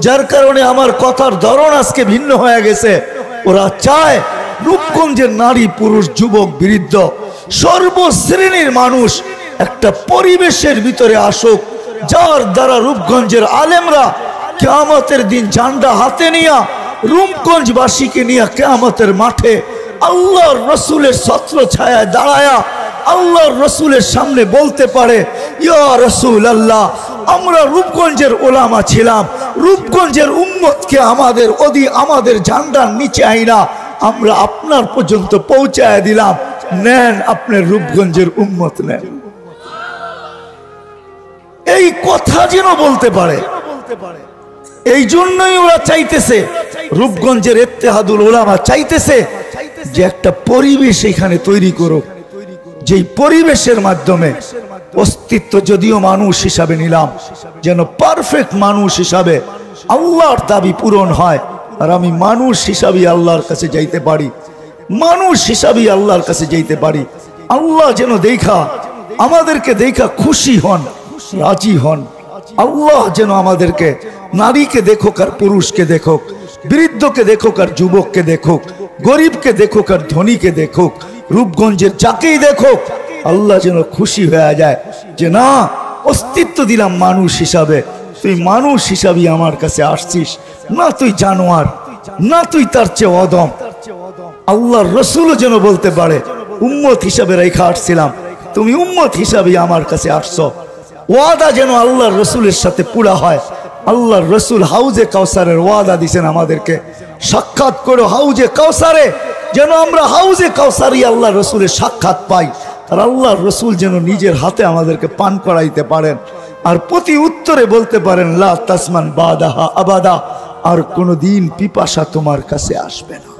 যার কারণে আমার কথার ধরন আজকে ভিন্ন হয়ে গেছে। ওরা চায় রূপগঞ্জের নারী পুরুষ যুবক বৃদ্ধ সর্বশ্রেণীর মানুষ একটা পরিবেশের ভিতরে আসুক, যার দ্বারা রূপগঞ্জের আলেমরা কিয়ামতের দিন ঝান্ডা হাতে নিয়া রূপগঞ্জবাসীকে নিয়ে কিয়ামতের মাঠে আল্লাহর রসুলের ছত্র ছায়ায় দাঁড়ায়া আল্লাহর রসুলের সামনে বলতে পারে, ইয়া রসুল আল্লাহ, আমরা রূপগঞ্জের ওলামা ছিলাম, রূপগঞ্জের উম্মতকে আমাদের ঝান্ডার নিচে আইনা আমরা আপনার পর্যন্ত পৌঁছায় দিলাম, নেন আপনার রূপগঞ্জের উম্মত নেন। এই কথা যেন বলতে পারে, এই জন্যই ওরা চাইতেছে, রূপগঞ্জের ইত্তেহাদুল উলামা চাইতেছে যে একটা পরিবেশ এখানে তৈরি করুক, যেই পরিবেশের মাধ্যমে অস্তিত্ব যদিও মানুষ হিসাবে নিলাম, যেন পারফেক্ট মানুষ হিসাবে আল্লাহর দাবি পূরণ হয়, আর আমি মানুষ হিসাবে আল্লাহর কাছে যাইতে পারি, মানুষ হিসাবে আল্লাহর কাছে যাইতে পারি। আল্লাহ যেন আমাদেরকে দেখা খুশি হন, রাজি হন। আল্লাহ যেন আমাদেরকে নারীকে দেখুক আর পুরুষকে দেখুক, বৃদ্ধকে দেখুক আর যুবককে দেখুক, গরিবকে দেখুক আর ধনীকে দেখুক, রূপগঞ্জের যাকেই দেখুক, আল্লাহ যেন খুশি হয়ে যায় যে না, অস্তিত্ব দিলাম মানুষ হিসাবে, তুই মানুষ হিসাবে আমার কাছে আসছিস, না তুই জানোয়ার, না তুই তার চেয়ে অদম। আল্লাহর রসুলও যেন বলতে পারে, উম্মত হিসাবে রেখা আসছিলাম, তুমি উম্মত হিসাবে আমার কাছে আসছো। ওয়াদা যেন আল্লাহর রসুলের সাথে পুরা হয়। আল্লাহর রসুল হাউজে কাউসারের ওয়াদা দিছেন আমাদেরকে, সাক্ষাৎ করো হাউজে কাউসারে, যেন আমরা হাউজে কাউসারি আল্লাহর রসুলের সাক্ষাৎ পাই, আর আল্লাহর রসুল যেন নিজের হাতে আমাদেরকে পান করাইতে পারেন, আর প্রতি উত্তরে বলতে পারেন লা তাসমান বাদাহা আবাদা, আর কোনদিন পিপাসা তোমার কাছে আসবে না।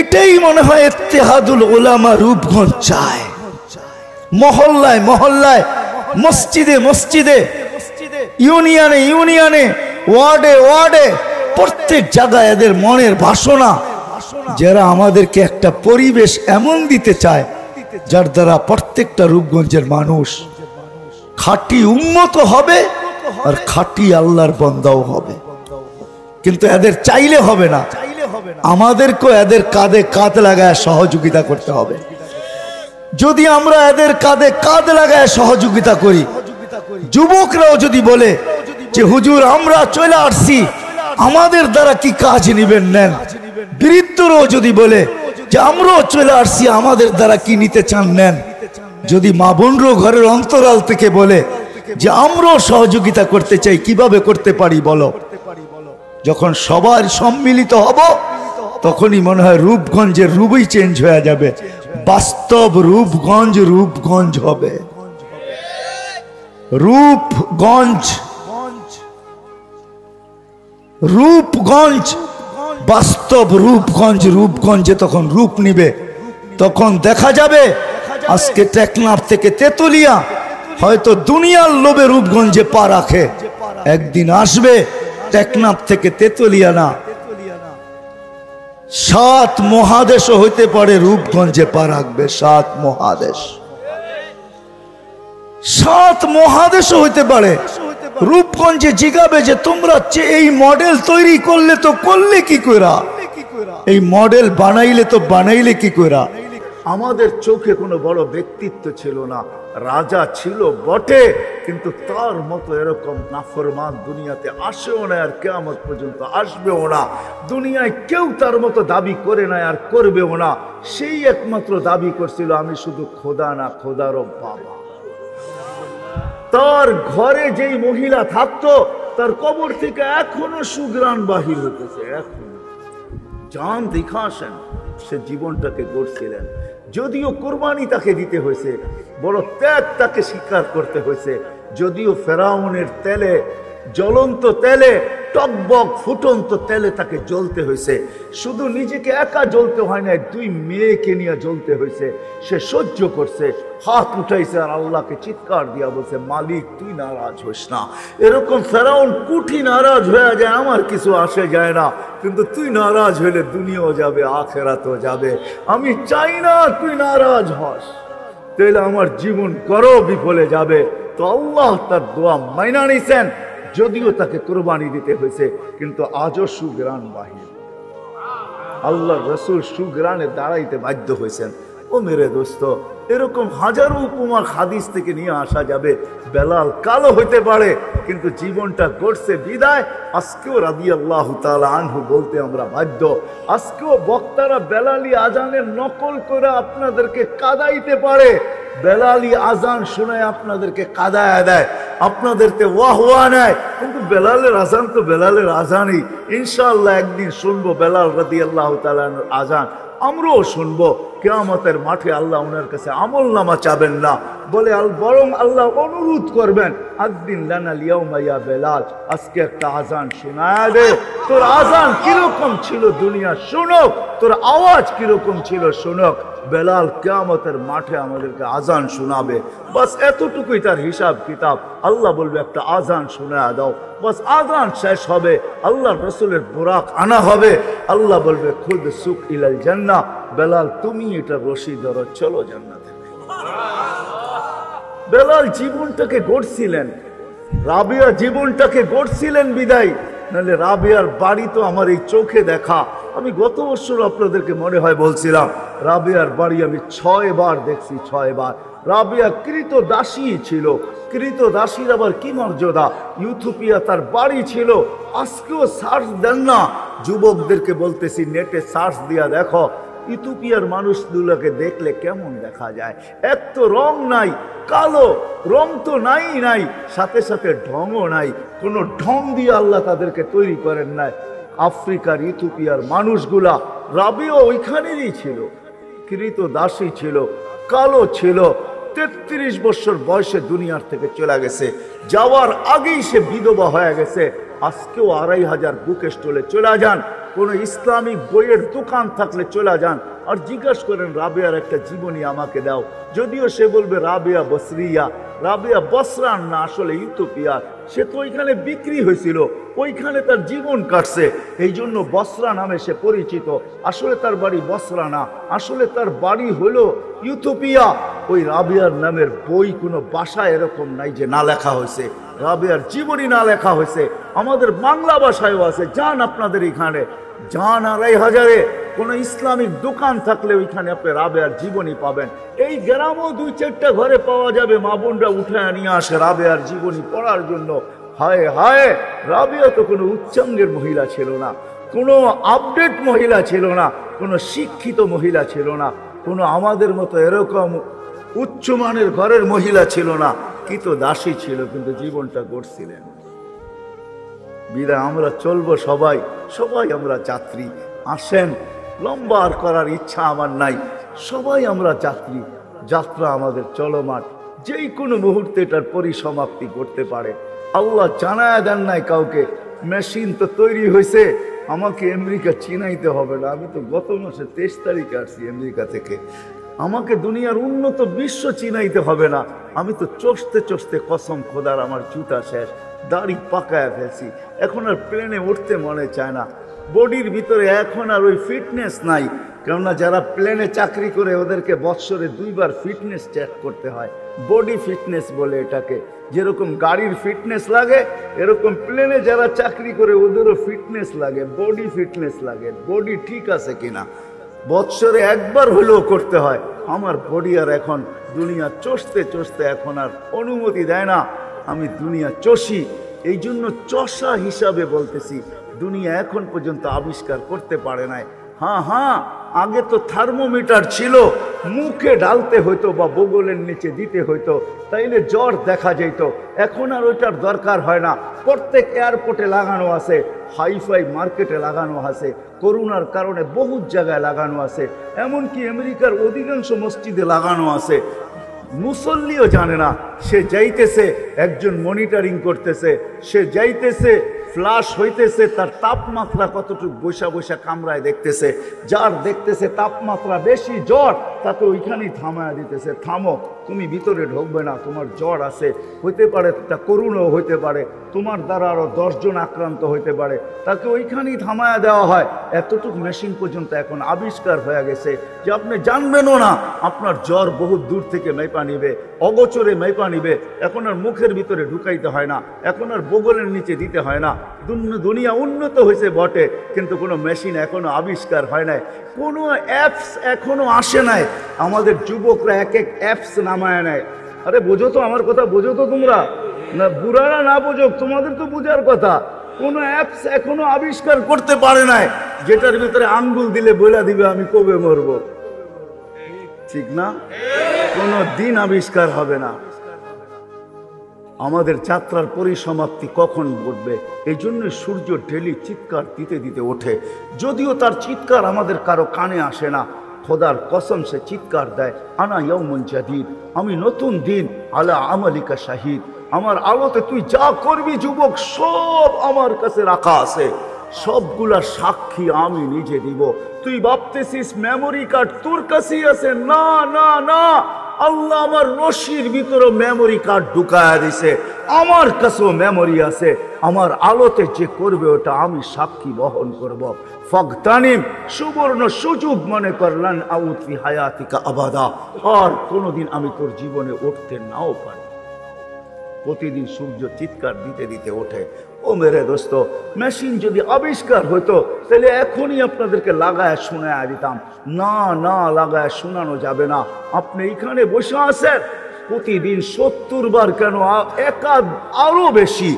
এটাই মনে হয় ইত্তেহাদুল উলামা রূপগঞ্জ চায়। মহল্লায় মহল্লায়, মসজিদে মসজিদে, ইউনিয়নে ইউনিয়নে, ওয়ার্ডে ওয়ার্ডে, প্রত্যেক জায়গায় এদের মনের বাসনা, যারা আমাদেরকে একটা পরিবেশ এমন দিতে চায় যার দ্বারা প্রত্যেকটা রূপগঞ্জের মানুষ খাঁটি উম্মত হবে আর খাঁটি আল্লাহর বান্দাও হবে। কিন্তু এদের চাইলে হবে না, আমাদেরকে এদের কাঁধে কাঁধ লাগায় সহযোগিতা করতে হবে। যদি আমরা এদের কাঁধে কাঁধ লাগায় সহযোগিতা করি, যুবকরাও যদি বলে যে হুজুর আমরা চলে আসছি, আমাদের দ্বারা কি কাজ নিবেন নেন, বৃদ্ধরাও যদি বলে যে আমরাও চলে আসছি, আমাদের দ্বারা কি নিতে চান নেন, যদি মা বোনরাও ঘরের অন্তরাল থেকে বলে যে আমরাও সহযোগিতা করতে চাই, কিভাবে করতে পারি বলো, যখন সবার সম্মিলিত হব তখনই মনে হয় রূপগঞ্জের রূপই চেঞ্জ হয়ে যাবে, বাস্তব রূপগঞ্জ রূপগঞ্জ হবে। রূপগঞ্জ রূপগঞ্জ বাস্তব রূপগঞ্জ, রূপগঞ্জে তখন রূপ নিবে, তখন দেখা যাবে আজকে টেকনাফ থেকে তেতুলিয়া হয়তো দুনিয়ার লোভে রূপগঞ্জে পা রাখে, একদিন আসবে টেকনাফ থেকে তেতুলিয়া না, 7 মহাদেশও হইতে পারে রূপগঞ্জে পা রাখবে। 7 মহাদেশ, 7 মহাদেশও হইতে পারে। রূপগঞ্জে জিগাবে যে তোমরা এই মডেল তৈরি করলে তো করলে কি কইরা, এই মডেল বানাইলে তো বানাইলে কি কইরা। আমাদের চোখে কোনো বড় ব্যক্তিত্ব ছিল না, রাজা ছিল বটে, কিন্তু তার মতো এরকম নাফরমান দুনিয়াতে আসেও না, আর কিয়ামত পর্যন্ত আসবেও না। দুনিয়ায় কেউ তার মতো দাবি করে না আর করবেও না। সেই একমাত্র দাবি করছিল আমি শুধু খোদা না, খোদারও বাবা। তার ঘরে যেই মহিলা থাকতো তার কবর থেকে এখনো সুগ্রাণ বাহির হতেছে, এখন জান দেখা আসেন। সে জীবনটাকে গড়ছিলেন, যদিও কোরবানি তাকে দিতে হয়েছে, বড় ত্যাগ তাকে স্বীকার করতে হয়েছে, যদিও ফেরাউনের তেলে, জ্বলন্ত তেলে, টকবক ফুটন্ত তেলে তাকে জ্বলতে হয়েছে। শুধু নিজেকে একা জ্বলতে হয় না, দুই মেয়েকে নিয়ে জ্বলতে হয়েছে। সে সহ্য করছে, হাত উঠাইছে আর আল্লাহকে চিৎকার দিয়া বলছে, মালিক তুই নারাজ হইস না। এরকম ফেরাউন কুঠি নারাজ হয়ে যায়, আমার কিছু আসে যায় না, কিন্তু তুই নারাজ হইলে দুনিয়াও যাবে, আখেরাতও যাবে। আমি চাই না তুই নারাজ হস, তাইলে আমার জীবন করো বিফলে যাবে। তো আল্লাহ তার দোয়া মাইনা নিছেন, যদিও তাকে কোরবানি দিতে হয়েছে, কিন্তু আজও সুগ্রাণ বাহির। আল্লাহ রসুল সুগ্রাণে দাঁড়াইতে বাধ্য হয়েছেন। ও মেরে দোস্ত, এরকম হাজারো উপমা হাদিস থেকে নিয়ে আসা যাবে। বেলাল কালো হইতে পারে, কিন্তু জীবনটা গড়ছে বিদায়। আজকেও রাদিয়াল্লাহু তাআলা আনহু বলতে আমরা বাধ্য। আজকেও বক্তারা বেলালি আজানের নকল করে আপনাদেরকে কাদাইতে পারে। বেলালি আজান শুনে আপনাদেরকে কাদায় দেয়, আপনাদেরকে ওয়াহ ওয়াহ নেয়, কিন্তু বেলালের আজান তো বেলালের আজানই। ইনশাআল্লাহ একদিন শুনবো বেলাল রাদিয়াল্লাহু তাআলার আজান, আমরাও শুনবো। কিয়ামতের মাঠে আল্লাহ ওনার কাছে আমল নামা চাবেন না, বলে বরং আল্লাহ অনুরোধ করবেন, আযদিন লানা লিয়াউমা ইয়া বেলাল, আজকে একটা আজান শোনায় দে। তোর আজান কিরকম ছিল দুনিয়া শুনুক, তোর আওয়াজ কিরকম ছিল শুনুক। বেলাল কিয়ামতের মাঠে আমাদেরকে আজান শোনাবে, বাস এতটুকুই তার হিসাব কিতাব। আল্লাহ বলবে একটা আজান শোনায় দাও, বাস আজান শেষ হবে, আল্লাহ রসুলের বুরাক আনা হবে। আল্লাহ বলবে খুদ সুক ইলাল জান্নাহ, বেলাল তুমি এটা রশি ধরো, চলো জান্নাতে। বেলাল জীবনটাকে গড়ছিলেন, রাবিয়া জীবনটাকে গড়ছিলেন বিদায়, নাহলে রাবিয়ার বাড়ি তো আমার এই চোখে দেখা। আমি গত বছর আপনাদেরকে মনে হয় বলছিলাম, রাবিয়ার বাড়ি আমি 6 বার দেখছি, 6 বার। রাবিয়া কৃত দাসী ছিল, কৃত দাসীর আবার কি মর্যাদা। ইউথোপিয়া তার বাড়ি ছিল। আজকেও সার্চ দেন না, যুবকদেরকে বলতেছি নেটে সার্চ দিয়া দেখো, ইথিওপিয়ার মানুষগুলোকে দেখলে কেমন দেখা যায়। এক তো রং নাই, কালো রং তো নাই নাই, সাথে সাথে ঢংও নাই। কোনো ঢং দিয়ে আল্লাহ তাদেরকে তৈরি করেন নাই। আফ্রিকার ইথিওপিয়ার মানুষগুলা, রাবিও ওইখানেরই ছিল, কৃত দাসী ছিল, কালো ছিল। 33 বছর বয়সে দুনিয়ার থেকে চলে গেছে, যাওয়ার আগেই সে বিধবা হয়ে গেছে। আজকেও 2500 বুক স্টলে চলে যান, কোনো ইসলামিক বইয়ের দোকান থাকলে চলে যান, আর জিজ্ঞাসা করেন রাবিয়ার একটা জীবনী আমাকে দাও। যদিও সে বলবে রাবিয়া বসরিয়া, রাবিয়া বসরান না, আসলে ইথিওপিয়া। সে তো ওইখানে বিক্রি হয়েছিল, ওইখানে তার জীবন কাটছে, এই জন্য বসরা নামে সে পরিচিত। আসলে তার বাড়ি বসরা না, আসলে তার বাড়ি হলো ইথিওপিয়া। ওই রাবিয়ার নামের বই কোনো ভাষায় এরকম নাই যে না লেখা হয়েছে, রাবিয়ার জীবনী না লেখা হয়েছে। আমাদের বাংলা ভাষায়ও আছে, যান আপনাদের এখানে, যান 2500-এ কোনো ইসলামিক দোকান থাকলে ওইখানে আপনি রাবেয়ার জীবনী পাবেন। এই গ্রামও 2-4টা ঘরে পাওয়া যাবে, মা বোনরা উঠে নিয়ে আসে রাবেয়ার জীবনী পড়ার জন্য। হায় হায়, রাবেয়া তো কোনো উচ্চাঙ্গের মহিলা ছিল না, কোনো আপডেট মহিলা ছিল না, কোনো শিক্ষিত মহিলা ছিল না, কোনো আমাদের মতো এরকম উচ্চমানের ঘরের মহিলা ছিল না, কি তো দাসী ছিল, কিন্তু জীবনটা গড়ছিলেন। বিদায় আমরা চলবো সবাই, সবাই আমরা যাত্রী। আসেন, লম্বা আর করার ইচ্ছা আমার নাই, সবাই আমরা যাত্রী, যাত্রা আমাদের চলমান। যেই কোনো মুহূর্তে এটার পরিসমাপ্তি করতে পারে। আল্লাহ জানায় দেন নাই কাউকে, মেশিন তো তৈরি হয়েছে, আমাকে আমেরিকা চিনাইতে হবে না। আমি তো গত মাসে 23 তারিখে আসছি আমেরিকা থেকে, আমাকে দুনিয়ার উন্নত বিশ্ব চিনাইতে হবে না। আমি তো চষতে চষতে কসম খোদার আমার জুতা শেষ, দাড়ি পাকায় ফেলছি, এখন আর প্লেনে উঠতে মনে চায় না। বডির ভিতরে এখন আর ওই ফিটনেস নাই, কেননা যারা প্লেনে চাকরি করে ওদেরকে বৎসরে 2 বার ফিটনেস চেক করতে হয়, বডি ফিটনেস বলে এটাকে। যেরকম গাড়ির ফিটনেস লাগে, এরকম প্লেনে যারা চাকরি করে ওদেরও ফিটনেস লাগে, বডি ফিটনেস লাগে, বডি ঠিক আছে কিনা বৎসরে 1 বার হলেও করতে হয়। আমার বডি আর এখন দুনিয়া চষতে চষতে এখন আর অনুমতি দেয় না, আমি দুনিয়া চষি। এই জন্য চষা হিসাবে বলতেছি, দুনিয়া এখন পর্যন্ত আবিষ্কার করতে পারে নাই। হ্যাঁ হ্যাঁ, আগে তো থার্মোমিটার ছিল, মুখে ঢালতে হইতো বা বগলের নিচে দিতে হইতো, তাইলে জ্বর দেখা যেত। এখন আর ওইটার দরকার হয় না, প্রত্যেক এয়ারপোর্টে লাগানো আছে, হাইফাই মার্কেটে লাগানো আছে, করোনার কারণে বহু জায়গায় লাগানো আছে, এমনকি আমেরিকার অধিকাংশ মসজিদে লাগানো আছে। মুসল্লিও জানে না। সে যাইতেছে, একজন মনিটরিং করতেছে, সে যাইতেছে, ফ্লাশ হইতেছে, তার তাপমাত্রা কতটুকু বৈশা বৈশা কামরায় দেখতেছে। যার দেখতেছে তাপমাত্রা বেশি, জ্বর, তাকে ওইখানেই থামায়া দিতেছে, থামো, তুমি ভিতরে ঢুকবে না, তোমার জ্বর আছে, হইতে পারে তা করুণও হইতে পারে, তোমার দ্বারা আরো 10 জন আক্রান্ত হইতে পারে, তাকে ওইখানেই থামায়া দেওয়া হয়। এতটুকু মেশিন পর্যন্ত এখন আবিষ্কার হয়ে গেছে যে আপনি জানবেনও না, আপনার জ্বর বহু দূর থেকে মেপা নিবে, অগোচরে মেপা নিবে। এখন আর মুখের ভিতরে ঢুকাইতে হয় না, এখন আর বগলের নিচে দিতে হয় না। দুনিয়া উন্নত হয়েছে বটে, কিন্তু কোনো মেশিন এখনো আবিষ্কার হয় নাই, কোনো অ্যাপস এখনো আসে নাই। আমাদের যুবকরা এক এক অ্যাপস নামায় নেয়। আরে বোঝো তো আমার কথা, বোঝো তো তোমরা? না বুড়ারা না বোঝো, তোমাদের তো বোঝার কথা। কোনো অ্যাপস এখনো আবিষ্কার করতে পারে নাই যেটার ভিতরে আঙ্গুল দিলে বলে দিবে আমি কবে মরব। ঠিক না? কোনো দিন আবিষ্কার হবে না। আমাদের যাত্রার পরিসমাপ্তি কখন ঘটবে? এই জন্য সূর্য ডেলি চিৎকার দিতে দিতে ওঠে, যদিও তার চিৎকার আমাদের কারো কানে আসে না। খোদার কসম সে চিৎকার দেয়, আনা ইয়াউমুন জাদীদ, আমি নতুন দিন, আলা আমালিকা শাহিদ, আমার আলোতে তুই যা করবি যুবক সব আমার কাছে রাখা আছে, সবগুলা সাক্ষী আমি নিজে দিব। তুই ভাবতেছিস মেমোরি কার্ড তোর কাছেই আছে, না না না, আল্লাহ আমার রশির ভিতরে মেমোরি কার্ড ঢুকায়া দিছে, আমার কাছেও মেমোরি আছে। আমার আলোতে যে করবে ওটা আমি সাক্ষী বহন করব। ফাগতানিম, সুবর্ণ সুযোগ মনে করলেন, আউতি হায়াতিকা আবাদা, আর কোনোদিন আমি তোর জীবনে উঠতে নাও পারি। প্রতিদিন সূর্য চিৎকার দিতে দিতে ওঠে। ও মেরে দোস্ত, মেশিন যদি আবিষ্কার হতো তাহলে এখনই আপনাদেরকে লাগায় শোনায় দিতাম। না না, লাগায় শোনানো যাবে না। আপনি এখানে বসে আছেন, প্রতিদিন 70 বার কেন একাধ আরো বেশি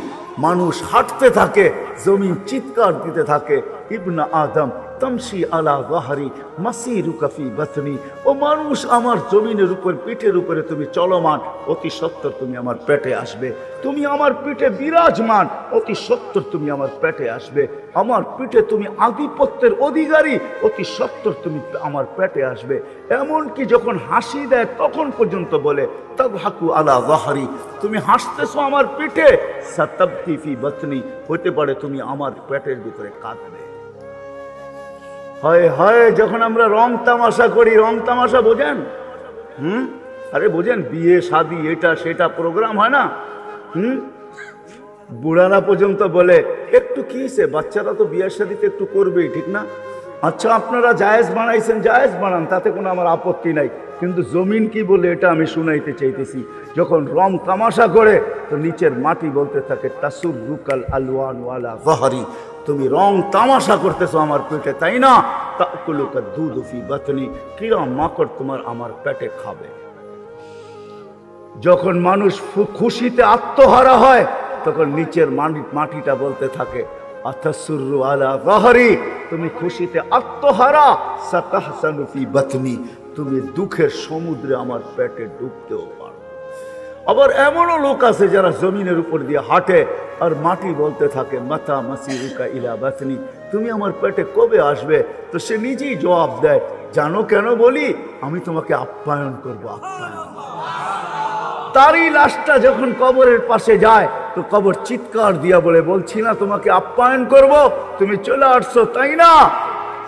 মানুষ হাঁটতে থাকে, জমিন চিৎকার দিতে থাকে, ইবনা আদম তমশি আলা যাহরি মাসিরুকা ফি বাতনি, ও মানুষ আমার জমিনের উপর, পিঠের উপরে তুমি চলমান, অতি সত্বর তুমি আমার পেটে আসবে। তুমি আমার পিঠে বিরাজমান, অতি সত্বর তুমি আমার পেটে আসবে। আমার পিঠে তুমি আধিপত্যের অধিকারী, অতি সত্বর তুমি আমার পেটে আসবে। এমনকি যখন হাসি দেয় তখন পর্যন্ত বলে, তাদহাকু আলা যাহরি, তুমি হাসতেছো আমার পিঠে, সাতাবকি ফি বাতনি, হতে পারে তুমি আমার পেটের ভিতরে কাঁদবে। হয় হয়, যখন আমরা রং তামাশা করি, রং তামাশা বোঝেন? আরে বোঝেন, বিয়ে শাদী এটা সেটা প্রোগ্রাম হয় না, বুড়ারা পর্যন্ত বলে একটু কি সে, বাচ্চারা তো বিয়ের শাদীতে একটু করবেই, ঠিক না? আচ্ছা, আপনারা জায়েজ বানাইছেন, জায়েজ বানান, তাতে কোনো আমার আপত্তি নাই, কিন্তু জমিন কি বলে এটা আমি শুনাইতে চাইতেছি। যখন রং তামাশা করে তো নিচের মাটি বলতে থাকে, তাসুররুকাল আলওয়ান ওয়ালা যাহরি, তুমি রং তামাশা করতেছো আমার পেটে, তাই না? তাকুলুকা দুধ ফি বাতনি, কিরা মাকড় তোমার আমার পেটে খাবে। যখন মানুষ খুশিতে আত্মহারা হয় তখন নিচের মাটিটা বলতে থাকে, আতাসুররু আলা যাহরি, তুমি খুশিতে আত্মহারা, সাতাহসানু ফি বাতনি, তুমি দুঃখের সমুদ্রে আমার পেটে ডুবতেও পারো। আবার এমনও লোক আছে যারা জমিনের উপর দিয়ে হাঁটে আর মাটি বলতে থাকে, মাতা মাসিরুকা ইলা বাতনি, তুমি আমার পেটে কবে আসবে? তো সে নিজেই জবাব দেয়, জানো কেন বলি? আমি তোমাকে আপ্যায়ন করবো, আপ্যায়ন। তারই লাশটা যখন কবরের পাশে যায় তো কবর চিৎকার দিয়া বলে, বলছি না তোমাকে আপ্যায়ন করব, তুমি চলে আসছো তাই না?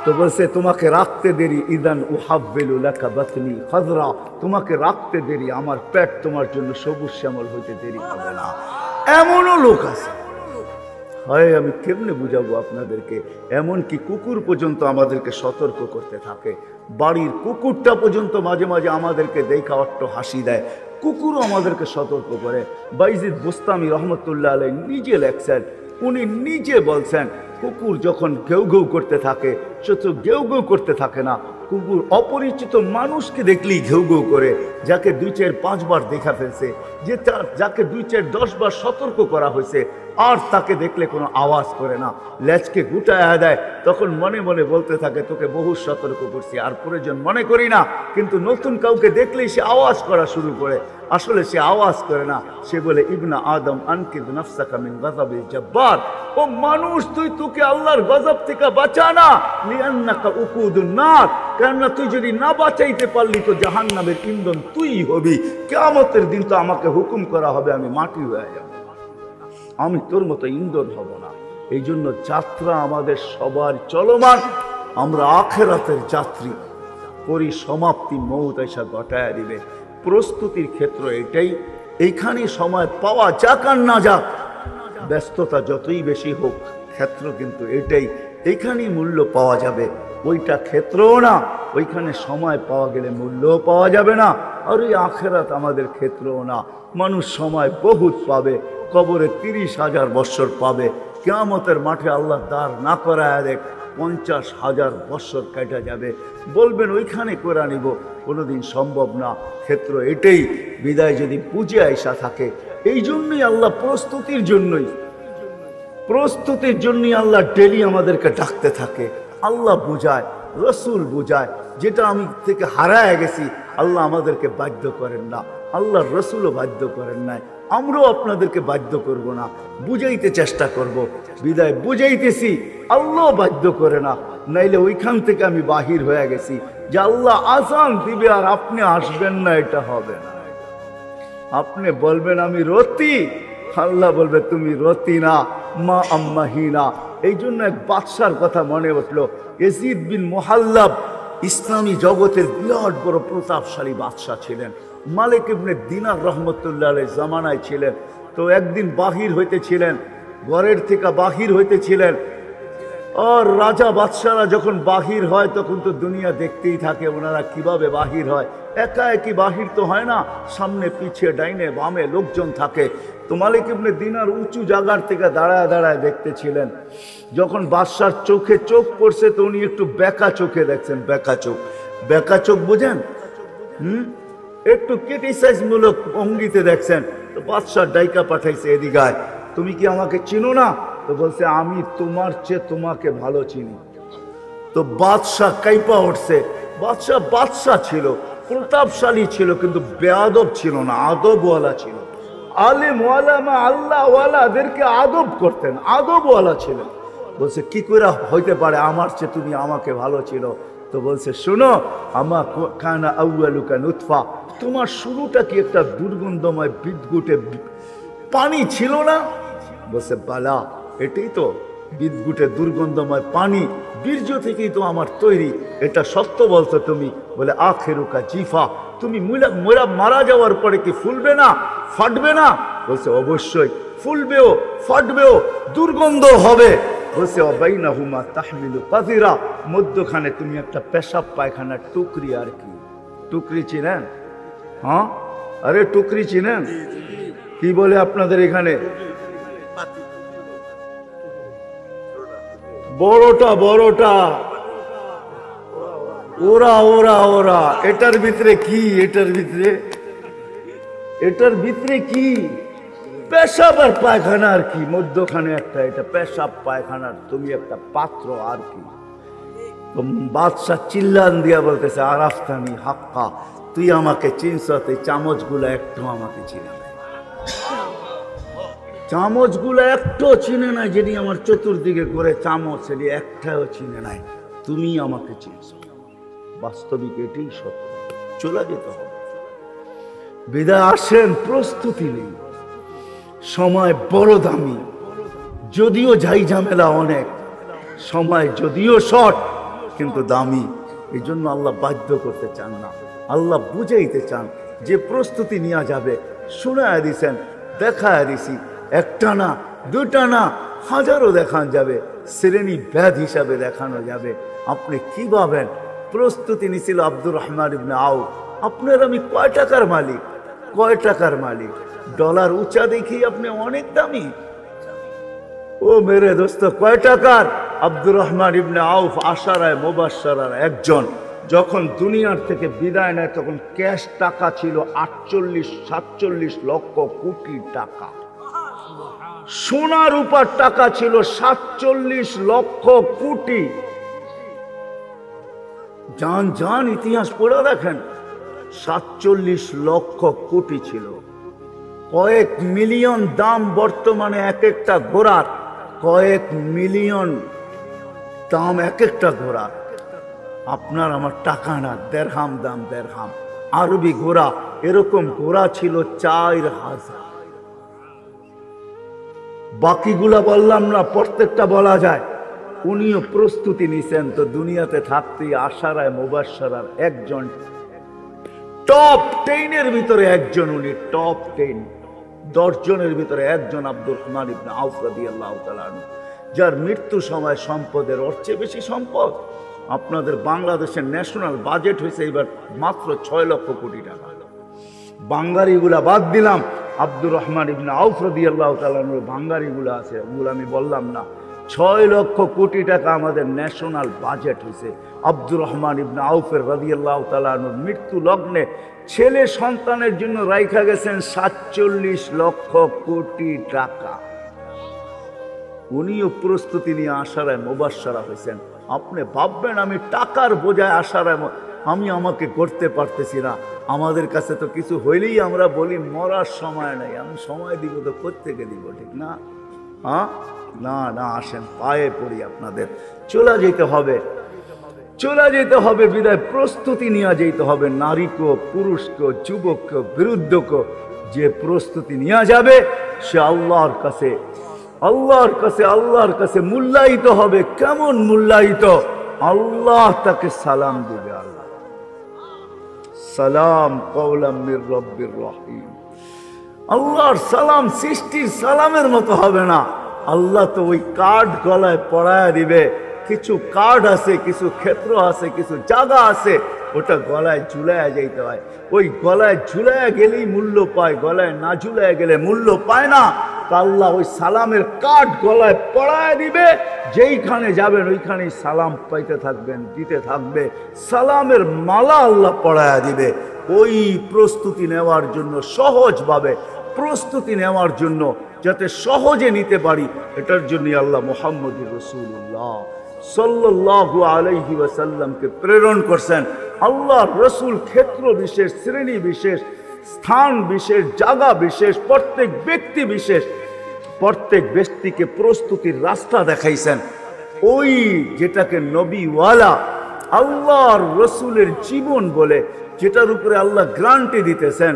তো বলছে, তোমাকে রাখতে দেরি, ইদান উহাব্বিলু লাকা বাতনি খাযরা, তোমাকে রাখতে দেরি, আমার পেট তোমার জন্য সবুজ শ্যামল হইতে দেরি হবে না। এমনও লোক আছে। হয় আমি কেমনে বুঝাবো আপনাদেরকে? এমনকি কুকুর পর্যন্ত আমাদেরকে সতর্ক করতে থাকে। বাড়ির কুকুরটা পর্যন্ত মাঝে মাঝে আমাদেরকে দেখা অট্ট হাসি দেয়, কুকুরও আমাদেরকে সতর্ক করে। বাইজিদ বুস্তামি রহমতুল্লাহ আলাইহি নিজে লেখছেন, উনি নিজে বলছেন, কুকুর যখন ঘেউ ঘেউ করতে থাকে, শুধু ঘেউ ঘেউ করতে থাকে না, কুকুর অপরিচিত মানুষকে দেখলেই ঘেউ ঘেউ করে, যাকে 2, 4, 5 বার দেখা ফেলছে, যাকে 2, 4, 10 বার সতর্ক করা হয়েছে, আর তাকে দেখলে কোনো আওয়াজ করে না, লেজকে গুটায়া দেয়। তখন মনে মনে বলতে থাকে তোকে বহু সতর্ক করছি, আর প্রয়োজন মনে করি না। কিন্তু নতুন কাউকে দেখলেই সে আওয়াজ করা শুরু করে। আসলে সে আওয়াজ করে না, সে বলে ইবনা আদম আনকিদ নাফসাকা মিন গাযাবিল জব্বার, ও মানুষ তুই তোকে আল্লাহর গজব থেকে বাঁচা না, লিআন্নাকা উকুদুন নার, কেননা তুই যদি না বাঁচাইতে পারলি তো জাহান্নামের ইন্ধন তুই হবি। কিয়ামতের দিন তো আমাকে হুকুম করা হবে, আমি মাটি হয়ে যাব, আমি তোর মতো ইন্ধন হব না। এই জন্য যাত্রা আমাদের সবার চলমান, আমরা আখিরাতের যাত্রী, পরিসমাপ্তি মউত এসে ঘটায় দিবে। প্রস্তুতির ক্ষেত্র এটাই, এইখানে সময় পাওয়া যাক আর না যাক, ব্যস্ততা যতই বেশি হোক, ক্ষেত্র কিন্তু এটাই, এইখানেই মূল্য পাওয়া যাবে। ওইটা ক্ষেত্রও না, ওইখানে সময় পাওয়া গেলে মূল্যও পাওয়া যাবে না। আর ওই আখিরাত আমাদের ক্ষেত্রও না। মানুষ সময় বহুত পাবে, কবরে 30,000 বৎসর পাবে, কিয়ামতের মাঠে আল্লাহ দাঁড় না করায় দেখ 50,000 বৎসর কেটে যাবে। বলবেন ওইখানে করে নিব, কোনোদিন সম্ভব না। ক্ষেত্র এটাই, বিদায় যদি বুঝে আইসা থাকে। এই জন্যই আল্লাহ প্রস্তুতির জন্যই আল্লাহ ডেলি আমাদেরকে ডাকতে থাকে। আল্লাহ বুঝায়, রসুল বুঝায়, যেটা আমি থেকে হারায় গেছি আল্লাহ আমাদেরকে বাধ্য করেন না, আল্লাহর রসুলও বাধ্য করেন নাই, আমরাও আপনাদেরকে বাধ্য করব না, বুঝাইতে চেষ্টা করব। বিদায় বুঝাইতেছি, আল্লাহ বাধ্য করে না, নাইলে ওইখান থেকে আমি বাহির হয়ে গেছি যে আল্লাহ আজান দিবে আর আপনি আসবেন না, এটা হবে না। আপনি বলবেন আমি রতি, আল্লাহ বলবে তুমি রতি না, মা আম্মাহি না। এই জন্য এক বাদশার কথা মনে উঠলো, ইয়াজিদ বিন মুহাল্লাব ইসলামী জগতের বিরাট বড় প্রতাপশালী বাদশাহ ছিলেন। মালিক ইবনে দিনার রহমতুল্লাহ আলাইহি জামানায় ছিলেন। তো একদিন বাহির হইতেছিলেন, ঘরের থেকে বাহির হইতেছিলেন। আর রাজা বাদশারা যখন বাহির হয় তখন তো দুনিয়া দেখতেই থাকে ওনারা কিভাবে বাহির হয়। একা একই বাহির তো হয় না, সামনে পিছিয়ে ডাইনে বামে লোকজন থাকে। তো মালিক ইবনে দিনার উঁচু জায়গার থেকে দাঁড়ায় দাঁড়ায় দেখতেছিলেন। যখন বাদশার চোখে চোখ পড়ছে তো উনি একটু বেকা চোখে দেখছেন। বেকা চোখ বুঝেন? একটু ক্রিটিসাইজ মূলক ভঙ্গিতে দেখছেন। তো বাদশাহ ডাইকা পাঠাইছে, এদিকে আয়, তুমি কি আমাকে চিনো না? তো বলছে আমি তোমার চেয়ে তোমাকে ভালো চিনি। তো বাদশাহ কাইপা উঠছে। বাদশাহ ছিল, প্রতাপশালী ছিল, কিন্তু বেয়াদব ছিল না, আদবওয়ালা ছিল। আলেম ওয়ালামা আল্লাহওয়ালাদেরকে আদব করতেন, আদবওয়ালা ছিলেন। বলছে কি করে হইতে পারে আমার চেয়ে তুমি আমাকে ভালো ছিল? তো বলছে শোনো, আমা কানা আউয়ালুকা নুতফা, তোমার শুরুটা কি একটা দুর্গন্ধময় বিদঘুটে পানি ছিল না? বলছে বালা, এটাই তো বিদঘুটে দুর্গন্ধময় পানি, বীর্য থেকেই তো আমার তৈরি, এটা সত্য বলছো তুমি? বলে আখেরুকা জিফা, তুমি মারা যাওয়ার পরে কি ফুলবে না, ফাটবে না? বলছে অবশ্যই ফুলবেও, ফাটবেও, দুর্গন্ধ হবে। বলছে অবাইনাহুমা তাহমিলু কাযিরা, মধ্যখানে তুমি একটা পেশাব পায়খানার টুকরি। আর কি টুকরি চিনেন? হ্যাঁ, আরে টুকরি চিনেন? কি বলে আপনাদের এখানে? বড়টা ওরা এটার ভিতরে কি? এটার ভিতরে কি? পেশাব আর পায়খানা। আর কি মধ্যখানে একটা, এটা পেশাব পায়খানার তুমি একটা পাত্র। আর কি? বাদশাহ চিল্লান দিয়া বলতেছে আরাফতানি হাক্কা, তুই আমাকে চিনছ? চামচগুলো একটু আমাকে চিনে নাই, চামচগুলো একটু চিনে নাই, যেটি আমার চতুর্দিকে করে চামচ, সেটি একটাও চিনে নাই, তুমি আমাকে চিনছ। বাস্তবিক এটাই সত্য, চলে যেতে হবে। বিদায় আসেন, প্রস্তুতি নেই, সময় বড় দামি, যদিও যাই ঝামেলা অনেক, সময় যদিও শর্ট কিন্তু দামি। এই জন্য আল্লাহ বাধ্য করতে চান না, আল্লাহ বুঝাইতে চান যে প্রস্তুতি নেওয়া যাবে। শোনায় দিছেন, দেখায় দিছি, একটা না দুটা না হাজারও দেখান যাবে, শ্রেণী ব্যাধ হিসাবে দেখানো যাবে। আপনি কি ভাবেন প্রস্তুতি নিছিল আব্দুর রহমান ইবনে আউফ? আপনার আমি কয় টাকার মালিক? ডলার উঁচা দেখি আপনি অনেক দামি। ও মেরে দোস্ত, কয় টাকার? আব্দুর রহমান ইবনে আউফ আশারায় মুবাশশারার একজন। যখন দুনিয়ার থেকে বিদায় নেয় তখন ক্যাশ টাকা ছিল 48-47 লক্ষ কোটি টাকা। সোনা রূপার টাকা ছিল 47 লক্ষ কোটি। যান যান ইতিহাস পড়ে দেখেন, 47 লক্ষ কোটি ছিল। কয়েক মিলিয়ন দাম বর্তমানে এক একটা ঘোড়ার, কয়েক মিলিয়ন দাম এক একটা ঘোড়ার। আপনার আমার টাকা না, দেড়হাম দাম, দেড়হাম। আরবি ঘোড়া, এরকম ঘোড়া ছিল 4000। বাকিগুলা বললাম না, প্রত্যেকটা বলা যায়। উনিও প্রস্তুতি নিছেন তো দুনিয়াতে থাকতেই আশারায় মুবাশশারার একজন, টপ 10-এর ভিতরে একজন। উনি টপ 10, 10 জনের ভিতরে একজন আব্দুর রহমান ইবনে আউফ রাদিয়াল্লাহু তাআলা আনহু, যার মৃত্যু সময় সম্পদের ওর চেয়ে বেশি সম্পদ। আপনাদের বাংলাদেশের ন্যাশনাল বাজেট হয়েছে এবার মাত্র 6 লক্ষ কোটি টাকা। বাঙ্গারিগুলা বাদ দিলাম, আব্দুর রহমান ইবনে আউফ রাদিয়াল্লাহু তাআলা আনহুর বাঙ্গারিগুলা আছে, ওগুলো আমি বললাম না। 6 লক্ষ কোটি টাকা আমাদের ন্যাশনাল বাজেট হয়েছে। আব্দুর রহমান ইবনে আউফের রাদিয়াল্লাহু তাআলা আনহুর মৃত্যু লগ্নে ছেলে সন্তানের জন্য রাইখা গেছেন 47 লক্ষ কোটি টাকা। উনিও প্রস্তুতি নিয়ে আশারায় মুবাশশারা হয়েছেন। আপনি ভাববেন আমি টাকার বোঝায় আশারায় আমি আমাকে করতে পারতেছি না। আমাদের কাছে তো কিছু হইলেই আমরা বলি মরার সময় নাই, আমি সময় দিব তো কোত্থেকে দিব, ঠিক না? হ্যাঁ, না না, আসেন পায়ে পড়ি আপনাদের। চলে যেতে হবে, চলে যেতে হবে, বিদায় প্রস্তুতি নিয়ে যেতে হবে। নারীকে, পুরুষকে, যুবককে, বৃদ্ধকে যে প্রস্তুতি নিয়ে যাবে সে আল্লাহর কাছে, আল্লাহর কাছে, আল্লাহর কাছে মূল্যায়িত হবে। কেমন মূল্যায়িত? আল্লাহ তাকে সালাম দিবে। আল্লাহ সালাম কওলাম মির রব্বির রহিম। আল্লাহর সালাম সৃষ্টির সালামের মতো হবে না। আল্লাহ তো ওই কার্ড গলায় পড়ায় দিবে। কিছু কার্ড আছে, কিছু ক্ষেত্র আছে, কিছু জায়গা আছে, ওটা গলায় ঝুলাইয়া যাইতে হয়। ওই গলায় ঝুলাইয়া গেলেই মূল্য পায়, গলায় না ঝুলাইয়া গেলে মূল্য পায় না। আল্লাহ ওই সালামের কার্ড গলায় পড়ায় দিবে, যেইখানে যাবেন ওইখানেই সালাম পাইতে থাকবেন, দিতে থাকবে। সালামের মালা আল্লাহ পড়ায় দিবে। ওই প্রস্তুতি নেওয়ার জন্য, সহজভাবে প্রস্তুতি নেওয়ার জন্য, যাতে সহজে নিতে পারি, এটার জন্যই আল্লাহ মুহাম্মদুর রাসূলুল্লাহ সাল্লাল্লাহু আলাইহি ওয়াসাল্লামকে প্রেরণ করছেন। আল্লাহ রসুল ক্ষেত্র বিশেষ, শ্রেণী বিশেষ, স্থান বিশেষ, জায়গা বিশেষ, প্রত্যেক ব্যক্তি বিশেষ, প্রত্যেক ব্যক্তিকে প্রস্তুতির রাস্তা দেখাইছেন। ওই যেটাকে নবীওয়ালা আল্লাহর রসুলের জীবন বলে, যেটার উপরে আল্লাহ গ্যারান্টি দিতেছেন,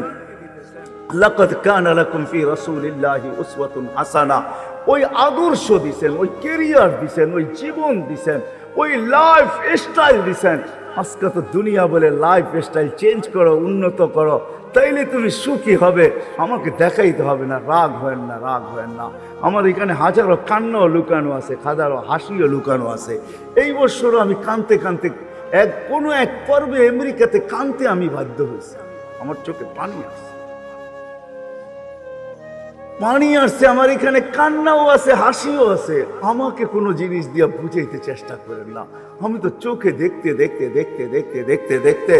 লাকাদ কানা লাকুম ফি রাসূলিল্লাহি উসওয়াতুন হাসানা। ওই আদর্শ দিছেন, ওই ক্যারিয়ার দিছেন, ওই জীবন দিছেন, ওই লাইফ স্টাইল দিছেন। আজকে তো দুনিয়া বলে লাইফ স্টাইল চেঞ্জ করো, উন্নত করো, তাইলে তুমি সুখী হবে। আমাকে দেখাইতে হবে না। রাগ হয় না, রাগ হয় না। আমার এখানে হাজারো কান্নাও লুকানো আছে, হাজারো হাসিও লুকানো আছে। এই বছর আমি কানতে কানতে কোনো এক পর্বে আমেরিকাতে কানতে আমি বাধ্য হয়েছি। আমার চোখে পানি আসছে, পানি আসছে। আমার এখানে কান্নাও আছে, হাসিও আছে। আমাকে কোনো জিনিস দিয়ে বুঝাইতে চেষ্টা করেন না। আমি তো চোখে দেখতে দেখতে দেখতে দেখতে দেখতে দেখতে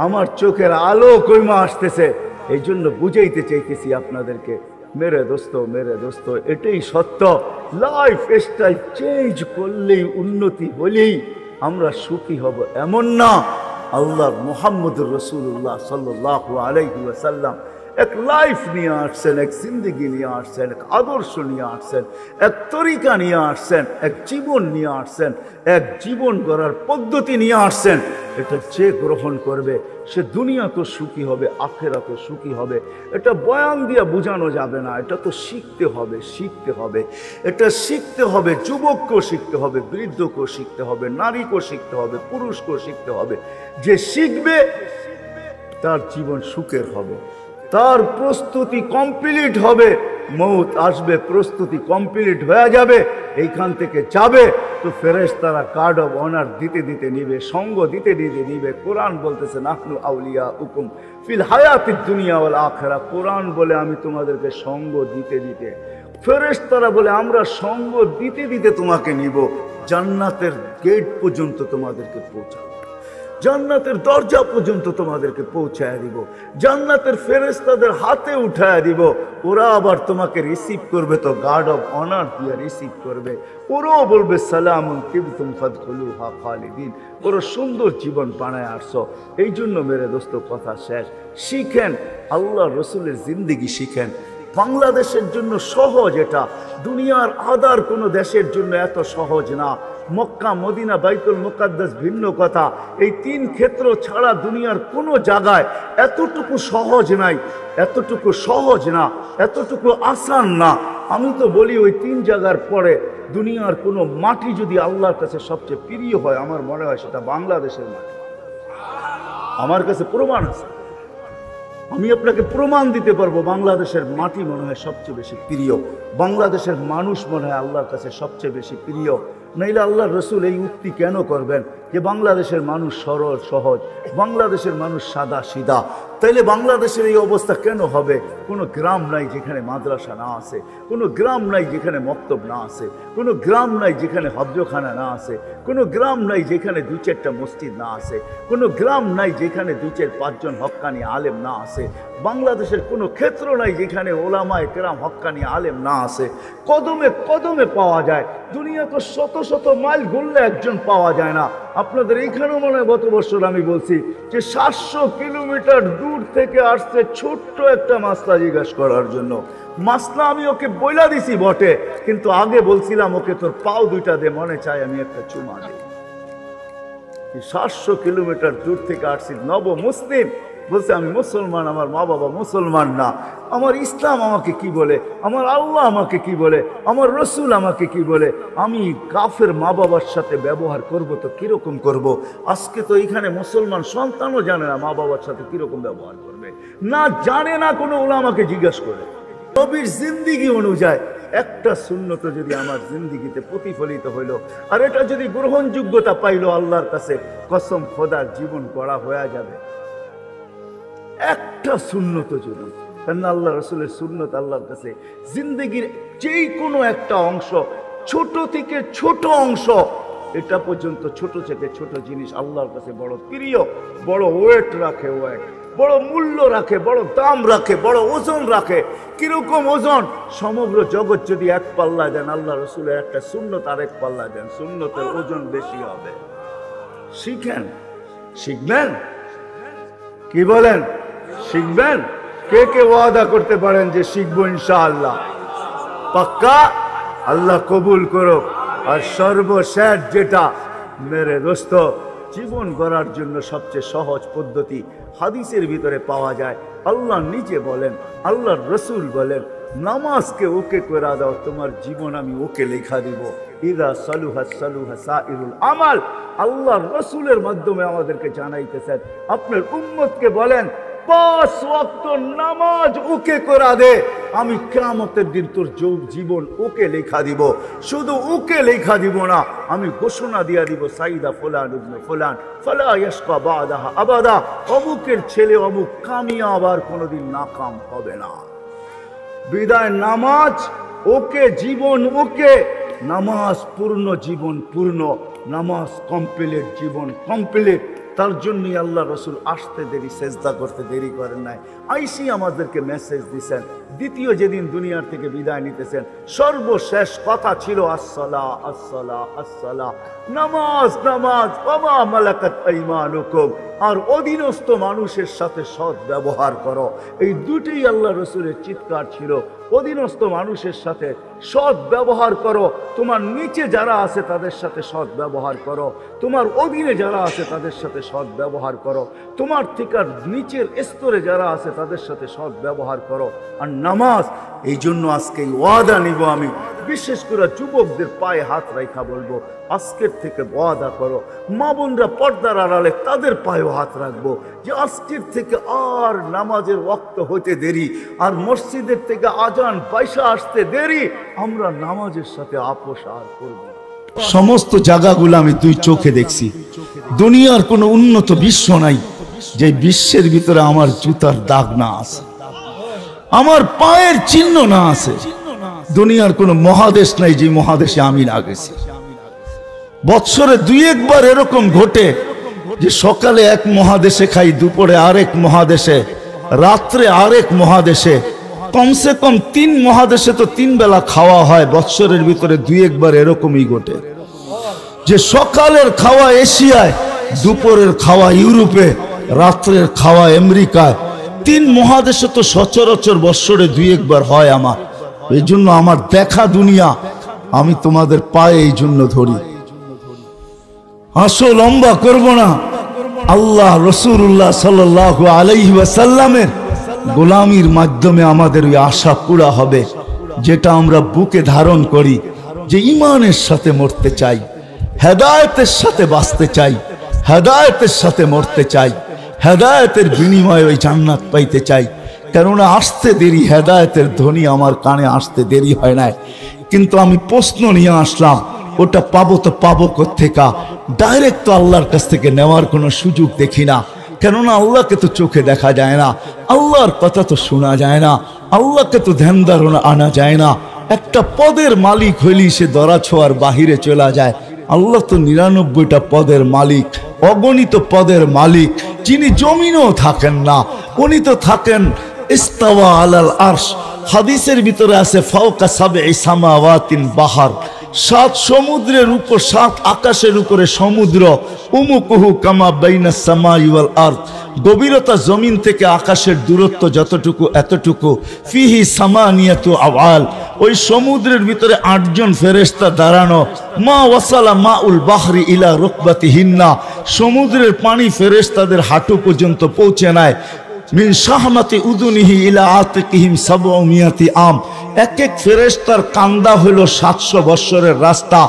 আমার চোখের আলো কইমা আসতেছে। এই জন্য বুঝাইতে চাইতেছি আপনাদেরকে, মেরে দোস্ত, মেরে দোস্ত, এটাই সত্য। লাইফ স্টাইল চেঞ্জ করলেই, উন্নতি হলেই আমরা সুখী হব এমন না। আল্লাহ মুহাম্মদুর রাসূলুল্লাহ সাল্লাল্লাহু আলাইহি ওয়াসাল্লাম এক লাইফ নিয়ে আসছেন, এক জিন্দগি নিয়ে আসছেন, এক আদর্শ নিয়ে আসছেন, এক তরিকা নিয়ে আসছেন, এক জীবন নিয়ে আসছেন, এক জীবন গড়ার পদ্ধতি নিয়ে আসছেন। এটা যে গ্রহণ করবে সে দুনিয়া তো সুখী হবে, আখেরাতে সুখী হবে। এটা বয়ান দিয়ে বোঝানো যাবে না। এটা তো শিখতে হবে, শিখতে হবে। এটা শিখতে হবে, যুবককেও শিখতে হবে, বৃদ্ধকেও শিখতে হবে, নারীকেও শিখতে হবে, পুরুষকেও শিখতে হবে। যে শিখবে তার জীবন সুখের হবে, তার প্রস্তুতি কমপ্লিট হবে। মৌত আসবে, প্রস্তুতি কমপ্লিট হয়ে যাবে, এইখান থেকে যাবে তো ফেরেশতারা কার্ড অফ অনার দিতে দিতে নিবে, সঙ্গ দিতে দিতে নিবে। কোরআন বলতেছে নাহনু আউলিয়া উকুম ফিল হায়াতিদ দুনিয়া ওয়াল আখিরা। কোরআন বলে আমি তোমাদেরকে সঙ্গ দিতে দিতে, ফেরেশতারা বলে আমরা সঙ্গ দিতে দিতে তোমাকে নিব, জান্নাতের গেট পর্যন্ত তোমাদেরকে পৌঁছাবো। জান্নাতের দরজা পর্যন্ত তোমাদেরকে পৌঁছায় দিব, জান্নাতের ফেরেশতাদের হাতে উঠায় দিব। ওরা আবার তোমাকে রিসিভ করবে, তো গার্ড অফ অনার দিয়ে রিসিভ করবে। ওরাও বলবে সালামুন তিবতুম ফাদখুলুহা খালিদিন, ওরা সুন্দর জীবন বানায় আসছো। এই জন্য মেরে দোস্ত কথা শেষ, শিখেন আল্লাহ রসুলের জিন্দিগি শিখেন। বাংলাদেশের জন্য সহজ এটা, দুনিয়ার আদার কোনো দেশের জন্য এত সহজ না। মক্কা, মদিনা, বাইতুল মুকাদ্দাস ভিন্ন কথা, এই তিন ক্ষেত্র ছাড়া দুনিয়ার কোনো জায়গায় এতটুকু সহজ নাই, এতটুকু সহজ না, এতটুকু আসান না। আমি তো বলি ওই তিন জায়গার পরে দুনিয়ার কোনো মাটি যদি আল্লাহর কাছে সবচেয়ে প্রিয় হয়, আমার মনে হয় সেটা বাংলাদেশের মাটি। আমার কাছে প্রমাণ আছে, আমি আপনাকে প্রমাণ দিতে পারবো বাংলাদেশের মাটি মনে হয় সবচেয়ে বেশি প্রিয়, বাংলাদেশের মানুষ মনে হয় আল্লাহর কাছে সবচেয়ে বেশি প্রিয়। নাইলে আল্লাহ রসুল এই উক্তি কেন করবেন যে বাংলাদেশের মানুষ সরল সহজ, বাংলাদেশের মানুষ সাদা সিধা? তাইলে বাংলাদেশের এই অবস্থা কেন হবে? কোনো গ্রাম নাই যেখানে মাদ্রাসা না আছে, কোনো গ্রাম নাই যেখানে মক্তব না আছে, কোনো গ্রাম নাই যেখানে হজ্জখানা না আছে, কোনো গ্রাম নাই যেখানে দুই চারটা মসজিদ না আছে, কোনো গ্রাম নাই যেখানে দুই চার পাঁচজন হক্কানি আলেম না আছে। বাংলাদেশের কোনো ক্ষেত্র নাই যেখানে ওলামায়ে কেরাম হক্কানি আলেম না আছে। কদমে কদমে পাওয়া যায়, দুনিয়া তো শত শত মাইল ঘুরলে একজন পাওয়া যায় না। আপনাদের এইখানেও মনে হয় গত বছর আমি বলছি যে 700 কিলোমিটার দূর থেকে আসছে ছোট্ট একটা মাসলা জিজ্ঞাসা করার জন্য। মাসলা আমি ওকে বইলা দিছি বটে, কিন্তু আগে বলছিলাম ওকে তোর পাও দুইটা দে, মনে চাই আমি একটা চুমা দিই। 700 কিলোমিটার দূর থেকে আসছি, নব মুসলিম, বলছে আমি মুসলমান, আমার মা বাবা মুসলমান না, আমার ইসলাম আমাকে কি বলে, আমার আল্লাহ আমাকে কি বলে, আমার রসুল আমাকে কি বলে, আমি কাফের মা বাবার সাথে ব্যবহার করব তো কিরকম করব? আজকে তো এখানে মুসলমান সন্তানও জানে না মা বাবার সাথে কিরকম ব্যবহার করবে, না জানে না। কোনো ওলামাকে জিজ্ঞাসা করে নবীর জিন্দিগি অনুযায়ী একটা সুন্নত যদি আমার জিন্দিগিতে প্রতিফলিত হইল, আর এটা যদি গ্রহণযোগ্যতা পাইল আল্লাহর কাছে, কসম খোদার জীবন গড়া হয়ে যাবে। একটা সুন্নত যদি, কারণ আল্লাহ রসুলের সুন্নত আল্লাহর কাছে জিন্দেগির যেই কোনো একটা অংশ, ছোট থেকে ছোট অংশ, এটা পর্যন্ত ছোট থেকে ছোট জিনিস আল্লাহর কাছে বড় প্রিয়, বড় ওয়েট রাখে, ওয়েট বড় মূল্য রাখে, বড় দাম রাখে, বড় ওজন রাখে। কিরকম ওজন? সমগ্র জগৎ যদি এক পাল্লা দেন, আল্লাহ রসুলের একটা সুন্নত আর এক পাল্লা দেন, সুন্নতের ওজন বেশি হবে। শিখেন, শিখবেন, কি বলেন? শিখবেন? কে কে ওয়াদা করতে পারেন যে শিখবো ইনশাআল্লাহ? পাক্কা? আল্লাহ কবুল করো। আর সর্বশেষ যেটা মেরে দোস্ত, জীবন গড়ার জন্য সবচেয়ে সহজ পদ্ধতি হাদিসের ভিতরে পাওয়া যায়। আল্লাহ নিজে বলেন, আল্লাহর রসুল বলেন, নামাজকে ওকে করে দাও, তোমার জীবন আমি ওকে লেখা দিব। ইদা সালুহা সালুহা সাইরুল আমাল। আল্লাহর রসুলের মাধ্যমে আমাদেরকে জানাইতেছেন, আপনার উম্মতকে বলেন 5 ওয়াক্ত নামাজ ওকে করা দে, আমি কিয়ামতের দিন তোর জীবন ওকে লেখা দিব। শুধু ওকে লেখা দিব না, আমি ঘোষণা দিয়া দিব, সাইদা ফুলান ইবনে ফুলান ফালা ইয়াশকা বাদাহা আবাদা, অমুকের ছেলে অমুক কামিয়াব আর কোনোদিন নাকাম হবে না। বিদায় নামাজ ওকে, জীবন ওকে, নামাজ পূর্ণ, জীবন পূর্ণ, নামাজ কমপ্লিট, জীবন কমপ্লিট। তার জন্যই আল্লাহ রসুল আসতে দেরি, সেজদা করতে দেরি করেন নাই। আইসি আমাদেরকে মেসেজ দিছেন। দ্বিতীয় যেদিন দুনিয়ার থেকে বিদায় নিতেছেন, সর্বশেষ কথা ছিল আসসালা আসসালা আসসালা, নামাজ নামাজ, ওয়া মালাকাত আইমানুকুম, আর অধীনস্থ মানুষের সাথে সৎ ব্যবহার করো। এই দুটোই আল্লাহ রসুলের চিৎকার ছিল। অধীনস্থ মানুষের সাথে সৎ ব্যবহার করো, তোমার নিচে যারা আছে তাদের সাথে সৎ ব্যবহার করো, তোমার অধীনে যারা আছে তাদের সাথে সৎ ব্যবহার করো, তোমার থেকে নিচের স্তরে যারা আছে তাদের সাথে সৎ ব্যবহার করো। আর নামাজ, এই জন্য আজকে ওয়াদা নিব আমি, বিশেষ করে যুবকদের পায়ে হাত রাখা বলবো, আজকের থেকে ওয়াদা করো, মা বোনরা পর্দার আড়ালে তাদের পায়েও হাত রাখবো, যে আজকের থেকে আর নামাজের ওয়াক্ত হতে দেরি, আর মসজিদের থেকে আজান পয়সা আসতে দেরি, আমরা নামাজের সাথে আপোষ আর করব। সমস্ত জায়গাগুলো আমি দুই চোখে দেখছি। দুনিয়ার কোনো উন্নত বিশ্ব নাই যে বিশ্বের ভিতরে আমার জুতার দাগ না আছে, আমার পায়ের চিহ্ন না আছে। দুনিয়ার কোনো মহাদেশ নাই যে মহাদেশে আমি না গেছি। বৎসরে 2-1 বার এরকম ঘটে যে সকালে এক মহাদেশে খাই, দুপুরে আরেক মহাদেশে, রাত্রে আরেক মহাদেশে, কমসে কম 3 মহাদেশে তো 3 বেলা খাওয়া হয়, বৎসরের ভিতরে 2 একবার এরকমই ঘটে যে সকালের খাওয়া এশিয়ায়, দুপুরের খাওয়া ইউরোপে, রাত্রের খাওয়া আমেরিকায়। 3 মহাদেশে তো সচরাচর বৎসরে 2 একবার হয় আমার। এই জন্য আমার দেখা দুনিয়া আমি তোমাদের পায়ে এই জন্য ধরি। আসো, লম্বা করব না। আল্লাহ রাসূলুল্লাহ সাল্লাল্লাহু আলাইহি ওয়াসাল্লামের গোলামির মাধ্যমে আমাদের ওই আশা পুরা হবে, যেটা আমরা বুকে ধারণ করি, যে ঈমানের সাথে মরতে চাই, হেদায়েতের সাথে বাঁচতে চাই, হেদায়েতের সাথে মরতে চাই, হেদায়েতের বিনিময়ে ওই জান্নাত পাইতে চাই। কেননা আসতে দেরি, হেদায়েতের ধ্বনি আমার কানে আসতে দেরি হয় নাই, কিন্তু আমি প্রশ্ন নিয়ে আসলাম, ওটা পাবো তো পাবো কোত্থেকা? ডাইরেক্ট তো আল্লাহর কাছ থেকে নেওয়ার কোনো সুযোগ দেখি না। কেননা আল্লাহকে তো চোখে দেখা যায় না, আল্লাহর কথা তো শোনা যায় না, আল্লাহকে তো ধ্যান ধারণা আনা যায় না। একটা পদের মালিক হইলি সে দরা ছোঁয়ার বাহিরে চলে যায়। আল্লাহ তো 99টা পদের মালিক, অগণিত পদের মালিক, যিনি জমিনও থাকেন না, উনি তো থাকেন ইস্তাওয়া আলাল আরশ। হাদিসের ভিতরে আছে ফাওকা সাবঈ সামাওয়াতিন বাহার, 7 সমুদ্রের উপর, 7 আকাশের উপরে সমুদ্র। উমুকুহু কামা বাইনাস সামাই ওয়াল আরদ, গভীরতা জমিন থেকে আকাশের দূরত্ব যতটুকু এতটুকু। ফিহি সামানিয়াতু আওয়াল, ওই সমুদ্রের ভিতরে 8 জন ফেরেশতা দাঁড়ানো। মা ওয়াসালা মাউল বাহরি ইলা রুকবাতিহিন্না, সমুদ্রের পানি ফেরেশতাদের হাঁটু পর্যন্ত পৌঁছে নেয়। মিন শাহমাতি উদুনিহি ইলা আতিকিহিম 700 আম, এক এক ফেরেশতার কান্দা হইল 700 বৎসরের রাস্তা।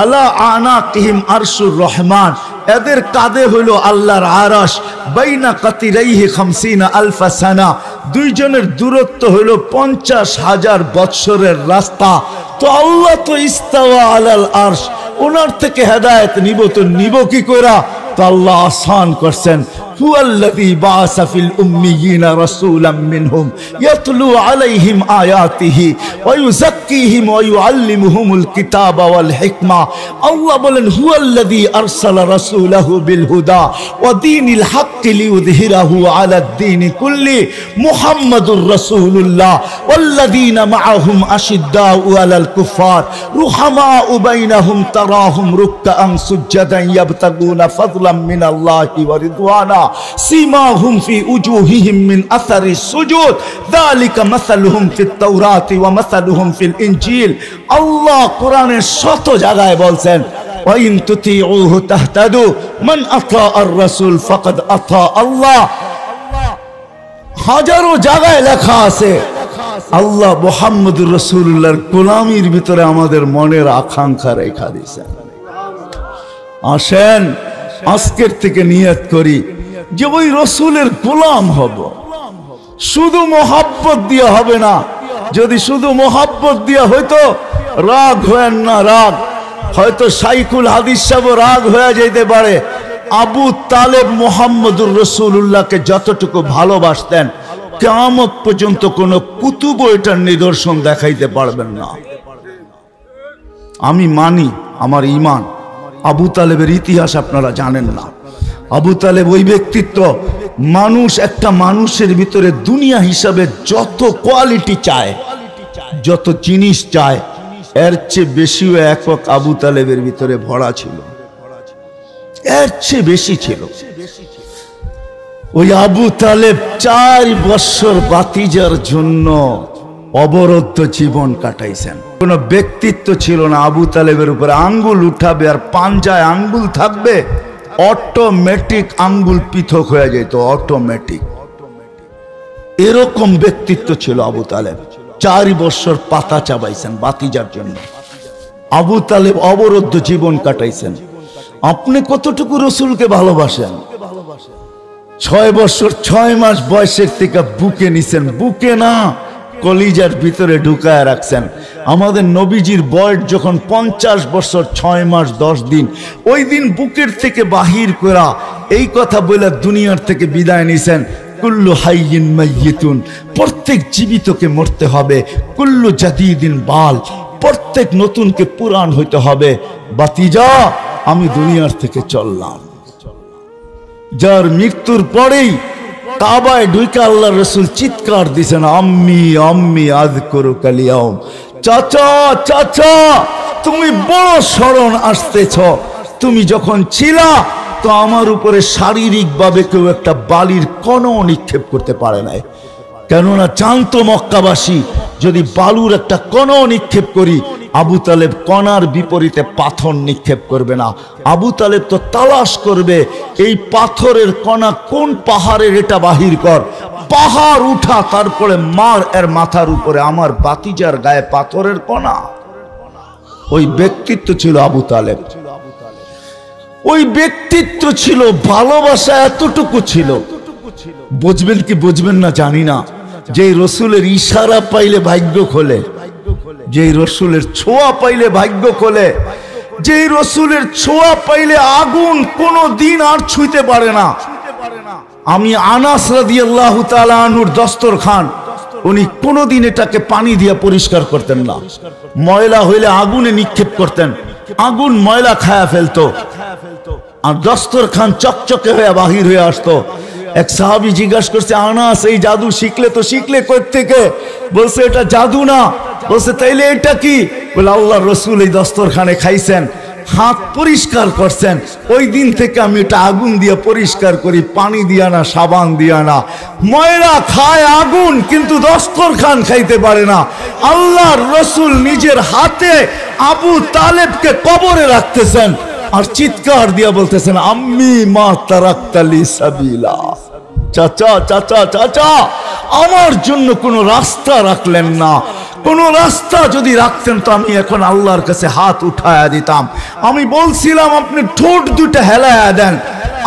আলা আনাকিহিম আরশুর রহমান, এদের কাঁধে হইল আল্লাহর আরশ। বাইনা কাতিরাইহি 50 আলফা সানা, 2 জনের দূরত্ব হইল 50,000 বৎসরের রাস্তা। তো আল্লাহ তো ইস্তাওয়া আলাল আরশ, ওনার থেকে হেদায়েত নিব তো নিব কি কইরা? তো আল্লাহ আসান করছেন। হুয়াল্লাযী বাআসা ফিল উম্মিয়িনা রাসূলাম মিনহুম ইয়াতলু আলাইহিম আয়াতিহি ওয়া ইউযাক্কিহিম ওয়া ইউআল্লিমুহুমুল কিতাবা ওয়াল হিকমা। আল্লাহ বলেন হুয়াল্লাযী আরসালা রাসূলাহু বিল হুদা ওয়া দীনিল হাক্কি লিইয়ুযহিরাহু আলাদ দীনি কুল্লি মুহাম্মাদুর রাসূলুল্লাহ ওয়াল্লাযীনা মাআহুম আশিদ্দাউ আলাল কুফার রুহামাউ বাইনাহুম তারাহুম রুকআন সুজদান ইয়াবতাগুনা ফাদলাম মিনাল্লাহি ওয়া রিদওয়ানা সীমাহুম ফি উজুহিহিম মিন আসারিস সুজুদ যালিকা মাসালুহুম ফিত তাওরাতি ওয়া মাসালুহুম ফিল ইনজিল। আল্লাহ কোরআনের শত জায়গায় বলছেন ওয়া ইন তুতিউহু তাহতাদু মান আতা আর রাসূল ফাকাদ আতা আল্লাহ। হাজারো জায়গায় লেখা আছে আল্লাহ মুহাম্মদুর রাসূলুল্লাহর গোলামির ভিতরে আমাদের মনের আকাঙ্ক্ষা রেখা দিয়েছেন। আসেন আজকের থেকে নিয়ত করি যে ওই রসুলের গোলাম হব। শুধু মোহাব্বত দিয়ে হবে না, যদি শুধু মোহাব্বত দিয়ে হইতো, রাগ হয়েন না, রাগ হয়তো শাইখুল হাদিস সাহেব রাগ হয়ে যেতে পারে। আবু তালেব মুহাম্মদুর রাসূলুল্লাহকে যতটুকু ভালোবাসতেন, কিয়ামত পর্যন্ত কোনো কুতুব এটার নিদর্শন দেখাইতে পারবেন না। আমি মানি, আমার ঈমান। আবু তালেবের ইতিহাস আপনারা জানেন না। আবু তালেব ওই ব্যক্তিত্ব, মানুষ একটা মানুষের ভিতরে দুনিয়া হিসাবে যত কোয়ালিটি চায়, যত জিনিস চায়, এর চেয়ে বেশিও একক আবু তালেবের ভিতরে ভরা ছিল, এর চেয়ে বেশি ছিল। ওই আবু তালেব 4 বছর বাতিজার জন্য অবরুদ্ধ জীবন কাটাইছেন। কোনো ব্যক্তিত্ব ছিল না আবু তালেবের উপরে। আঙ্গুল উঠাবে আর পাঞ্জায় আঙ্গুল থাকবে, অটোমেটিক আঙ্গুল পৃথক হয়ে যেত, অটোমেটিক। এরকম ব্যক্তিত্ব ছিল আবু তালেব। 4 বছর পাতা চাবাইছেন বাতিজার জন্য। আবু তালেব অবরুদ্ধ জীবন কাটাইছেন। আপনি কতটুকু রসুলকে ভালোবাসেন? 6 বছর 6 মাস বয়সের থেকে বুকে নিছেন, বুকে না কলিজার ভিতরে ঢুকায় রাখছেন। আমাদের নবীজির বয়স যখন 50 বছর 6 মাস 10 দিন, ওই দিন বুকের থেকে বাহির করা এই কথা বলে দুনিয়ার থেকে বিদায় নিছেন। কুল্লু হাইয়িন মাইয়িতুন, প্রত্যেক জীবিতকে মরতে হবে। কুল্লু জাদিদিন বাল, প্রত্যেক নতুনকে পুরান হইতে হবে। বাতিজা, আমি দুনিয়ার থেকে চললাম। যার মৃত্যুর পরেই কাবায় ঢুকে আল্লাহ রসুল চিৎকার দিছেন, আম্মি আম্মি আযকুরুকা আল-ইয়াওম। চাচা চাচা, তুমি বড় স্মরণ আসতেছ। তুমি যখন ছিলা তো আমার উপরে শারীরিকভাবে কেউ একটা বালির কণাও নিক্ষেপ করতে পারে নাই। কেননা জানতো মক্কাবাসী, যদি বালুর একটা কণাও নিক্ষেপ করি, আবু তালেব কণার বিপরীতে পাথর নিক্ষেপ করবে না। আবু তালেব তো তালাশ করবে এই পাথরের কণা কোন পাহাড়ের, এটা বাহির কর, পাহাড় উঠা, তারপরে মার এর মাথার উপরে। আমার বাতিজার গায়ে পাথরের কণা। ওই ব্যক্তিত্ব ছিল আবু তালেব, ওই ব্যক্তিত্ব ছিল, ভালোবাসা এতটুকু ছিল। বুঝবেন কি বুঝবেন না জানি না, যে রসুলের ইশারা পাইলে ভাগ্য খোলে, যে রসুলের ছোঁয়া পাইলে ভাগ্য খোলে, যে রসুলের ছোঁয়া পাইলে আগুন কোনো দিন আর ছুঁইতে পারে না। আমি আনাস রাদিয়াল্লাহু তাআলা আনহুর দস্তরখান, উনি কোনোদিন এটাকে পানি দিয়ে পরিষ্কার করতেন না। ময়লা হইলে আগুনে নিক্ষেপ করতেন, আগুন ময়লা খায়া ফেলতো, আর দস্তরখান চকচকে হয়ে বাহির হয়ে আসতো। এক সাহাবী জিজ্ঞাসা করছে, আনাস এই জাদু শিখলে তো শিখলে কই থেকে? বলছে এটা জাদু না। বলছে তাইলে এটা কি? বলে আল্লাহর রাসূল এই দস্তরখানে খাইছেন, হাত পরিষ্কার করছেন, ওই দিন থেকে আমি এটা আগুন দিয়ে পরিষ্কার করি, পানি দিয়া না, সাবান দিয়া না। ময়লা খায় আগুন, কিন্তু দস্তরখান খাইতে পারে না। আল্লাহর রাসূল নিজের হাতে আবু তালেবকে কবরে রাখতেছেন, আর চিৎকার দিয়া বলতেছেন, আম্মি মা তারাক্তালি সাবিলা। চাচা চাচা চাচা, আমার জন্য কোনো রাস্তা রাখলেন না। কোনো রাস্তা যদি রাখতেন তো আমি এখন আল্লাহর কাছে হাত উঠায়া দিতাম। আমি বলছিলাম আপনি ঠোঁট দুটো হেলায়া দেন,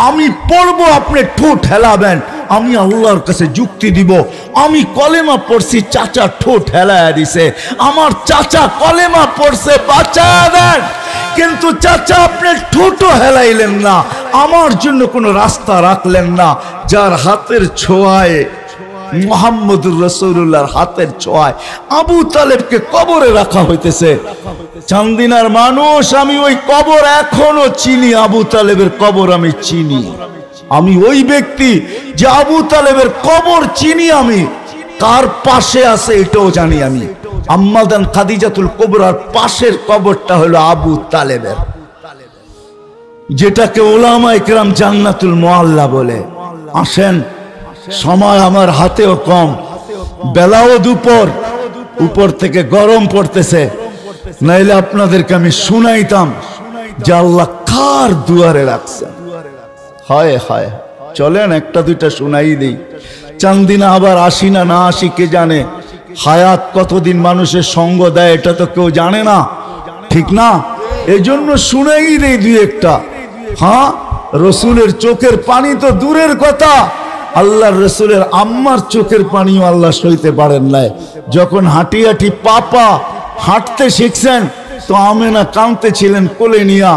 আমি পড়বো, আপনি ঠোঁট হেলাবেন, আমি আল্লাহর কাছে যুক্তি দিব। আমি কলেমা পড়ছি, চাচা ঠোঁট হেলায়া দিছে, আমার চাচা কলেমা পড়ছে, বাঁচায়া দেন। কিন্তু চাচা আপনি ঠোঁটও হেলাইলেন না, আমার জন্য কোনো রাস্তা রাখলেন না। যার হাতের ছোঁয়ায়, মুহাম্মদুর রাসূলুল্লাহর হাতের ছোঁয়ায় আবু তালেবকে কবরে রাখা হইতেছে। চান্দিনার মানুষ, আমি ওই কবর এখনো চিনি, আবু তালেবের কবর আমি চিনি। আমি ওই ব্যক্তি যে আবু তালেবের কবর চিনি। আমি কার পাশে আছে এটাও জানি। আমি আম্মাদান খাদিজাতুল কুবরার পাশের কবরটা হলো আবু তালেবের, যেটাকে উলামায়ে কেরাম জান্নাতুল মুআল্লা বলে। আসেন, সময় আমার হাতেও কম, বেলাও দুপুর, উপর থেকে গরম পড়তেছে, নাইলে আপনাদেরকে আমি শুনাইতাম যে আল্লাহ কার দুয়ারে রাখছেন। হায় হায়, চলেন একটা দুইটা শুনাই দিই। চান্দিনা আবার আসি না না আসি কে জানে। হায়াত কতদিন মানুষের সঙ্গ দেয় এটা তো কেউ জানে না, ঠিক না? এজন্য শুনাই দেই দুই একটা। হ্যাঁ, রসুলের চোখের পানি তো দূরের কথা, আল্লাহর রসুলের আম্মার চোখের পানিও আল্লাহ সইতে পারেন নাই। যখন হাঁটি হাঁটি পাপা হাঁটতে শিখছেন তো আমেনা কাঁদতে ছিলেন কোলে নিয়া।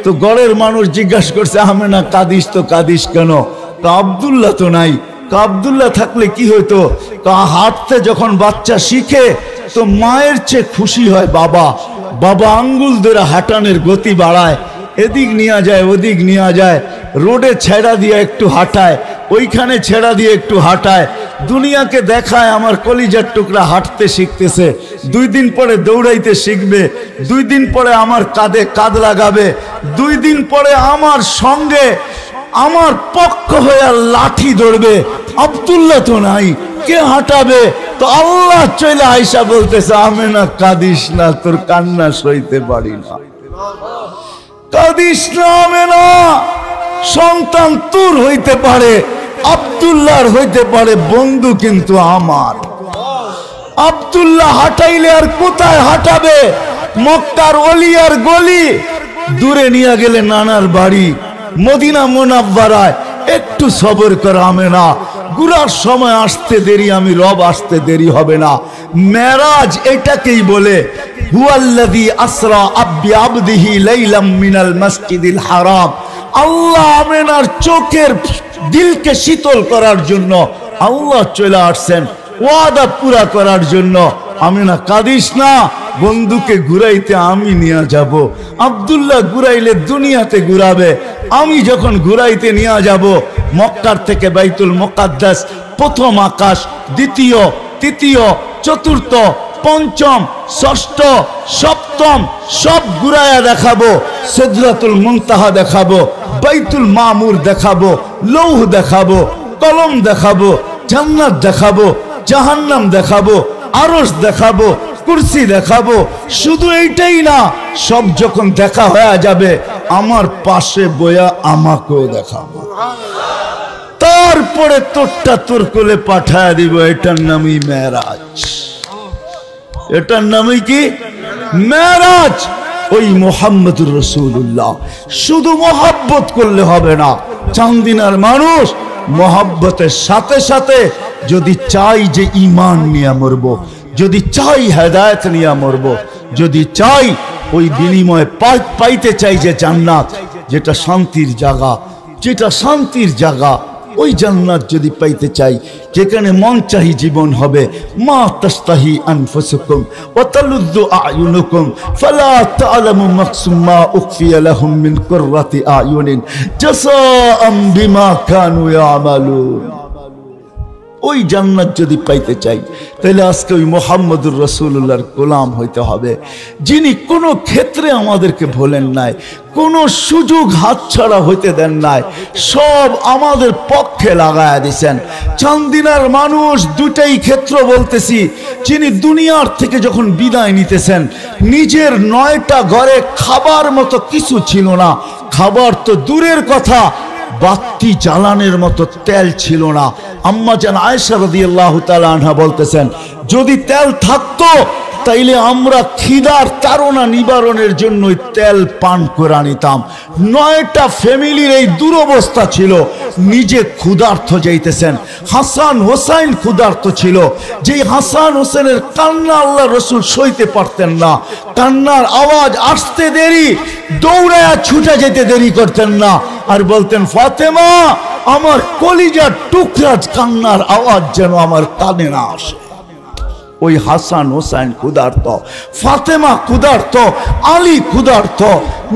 তো গড়ের মানুষ জিজ্ঞাসা করছে, আমেনা কাঁদিস তো কাঁদিস কেন? তো আব্দুল্লাহ তো নাই। আব্দুল্লাহ থাকলে কি হইতো? হাঁটতে যখন বাচ্চা শিখে তো মায়ের চেয়ে খুশি হয় বাবা। বাবা আঙ্গুল ধরে হাঁটানোর গতি বাড়ায়, এদিক নিয়ে যায় ওদিক নিয়ে যায়, রোডে ছেড়া দিয়ে একটু হাঁটায়, ওইখানে ছেড়া দিয়ে একটু হাঁটায়, দুনিয়াকে দেখায় আমার কলিজার টুকরা হাঁটতে শিখতেছে। 2 দিন পরে দৌড়াইতে শিখবে, 2 দিন পরে আমার কাঁধে কাঁধ লাগাবে, 2 দিন পরে আমার সঙ্গে আমার পক্ষ হয়ে লাঠি ধরবে। আব্দুল্লাহ তো নাই, কে হাঁটাবে? তো আল্লাহ চলে আয়েশা বলতেছে, আমেনা কাঁদিস না, তোর কান্না সইতে পারি না, কাঁদিস না আমেনা। সন্তান তোর হইতে পারে, আব্দুল্লাহর হইতে পারে, বন্ধু কিন্তু আমার। আব্দুল্লাহ হাঁটাইলে আর কোথায় হাঁটাবে? মক্কার অলিয়ার গলি, দূরে নিয়ে গেলে নানার বাড়ি, মদিনা মুনাব্বারায়। একটু সবর কর আমেনা, গুরার সময় আসতে দেরি, আমি রব আসতে দেরি হবে না। মেরাজ এটাকেই বলে, হুয়াল্লাযী আসরা বিআবদিহি লাইলাম মিনাল মাসজিদিল হারাম। আল্লাহ আমেনার চোখের দিলকে শীতল করার জন্য আল্লাহ চলে আসছেন, ওয়াদা পুরা করার জন্য। আমেনা কাঁদিস না, বন্ধুকে ঘুরাইতে আমি নিয়ে যাব, আব্দুল্লাহ ঘুরাইলে দুনিয়াতে ঘুরাবে, আমি যখন ঘুরাইতে নিয়ে যাব মক্কার থেকে বাইতুল মুকাদ্দাস, প্রথম আকাশ, দ্বিতীয়, তৃতীয়, চতুর্থ, পঞ্চম, ষষ্ঠ, সপ্তম সব ঘুরাইয়া দেখাবো, সিদরাতুল মুনতাহা দেখাবো, বাইতুল মামুর দেখাবো, লৌহ দেখাবো, কলম দেখাবো, জান্নাত দেখাবো, জাহান্নাম দেখাবো, আরশ দেখাবো, কুরসি দেখাবো। শুধু এইটাই না, সব যখন দেখা হয়ে যাবে আমার পাশে বয়া আমাকেও দেখাবো, তারপরে তোরটা তোর কোলে পাঠায় দিব। এটার নামই মেরাজ, এটার নামই কি? মেরাজ। ওই মুহাম্মদুর রাসূলুল্লাহ। শুধু মহব্বত করলে হবে না, চান্দিনার মানুষ মহব্বতের সাথে সাথে যদি চাই যে ঈমান নিয়ে মরব, যদি চাই হেদায়েত নিয়ে মরব, যদি চাই ওই বিনিময়ে পাইতে চাই যে জান্নাত, যেটা শান্তির জায়গা, যেটা শান্তির জায়গা, ওই জান্নাত যদি পাইতে চাই, যেখানে মন চাহি জীবন হবে, মা তাস্তাহি আনফুসুকুম ওয়া তালুযু আ'য়ুনুকুম ফালা তা'লামু নাফসুম মা উখফিয়া লাহুম মিন কুররাতি আ'য়ুনিন জাযাআম বিমা কানু ইয়ামালুন। ওই জান্নাত যদি পাইতে চাই তাহলে আজকে ওই মুহাম্মদুর রাসূলুল্লাহর গোলাম হইতে হবে, যিনি কোনো ক্ষেত্রে আমাদেরকে ভোলেন নাই, কোনো সুযোগ হাতছাড়া হইতে দেন নাই, সব আমাদের পক্ষে লাগায়া দিয়েছেন। চান্দিনার মানুষ দুটাই ক্ষেত্র বলতেছি, যিনি দুনিয়ার থেকে যখন বিদায় নিতেছেন, নিজের 9টা ঘরে খাবার মতো কিছু ছিল না, খাবার তো দূরের কথা, বাতি জ্বালানোর মতো তেল ছিল না। আম্মা জান আয়েশা রাদিয়াল্লাহু তাআলা আনহা বলতেছেন, যদি তেল থাকতো তাইলে আমরা খিদার তাড়না নিবারণের জন্য তেল পান করে নিতাম। 9টা ফ্যামিলির এই দুরবস্থা ছিল, নিজে ক্ষুধার্ত যাইতেছেন, হাসান হোসেন ক্ষুধার্ত ছিল, যেই হাসান হোসেনের কান্না আল্লাহ রসুল সইতে পারতেন না, কান্নার আওয়াজ আসতে দেরি, দৌড়ায়া ছুটে যেতে দেরি করতেন না, আর বলতেন ফাতেমা আমার কলিজার টুকরা কান্নার আওয়াজ যেন আমার কানে না আসে। ওই হাসান হোসেন ক্ষুধার্ত, ফাতেমা ক্ষুধার্ত, আলী ক্ষুধার্ত।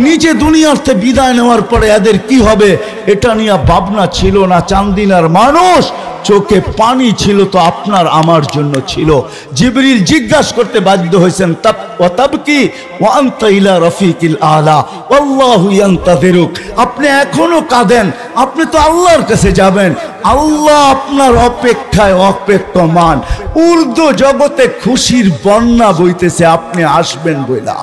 নিজে দুনিয়াতে বিদায় নেওয়ার পরে এদের কি হবে এটা নিয়ে ভাবনা ছিল না। চান্দিনার মানুষ চোখে পানি ছিল তো আপনার আমার জন্য ছিল। জিবরিল জিজ্ঞাসা করতে বাধ্য হয়েছেন, তাবকি ওয়া আনতা ইলা রফিকিল আলা আল্লাহু ইয়ান্তাযিরুক। আপনি এখনো কাঁদেন, আপনি তো আল্লাহর কাছে যাবেন, আল্লাহ আপনার অপেক্ষায় অপেক্ষমান। উর্দু জগতে খুশির বন্যা বইতেছে, আপনি আসবেন বইলা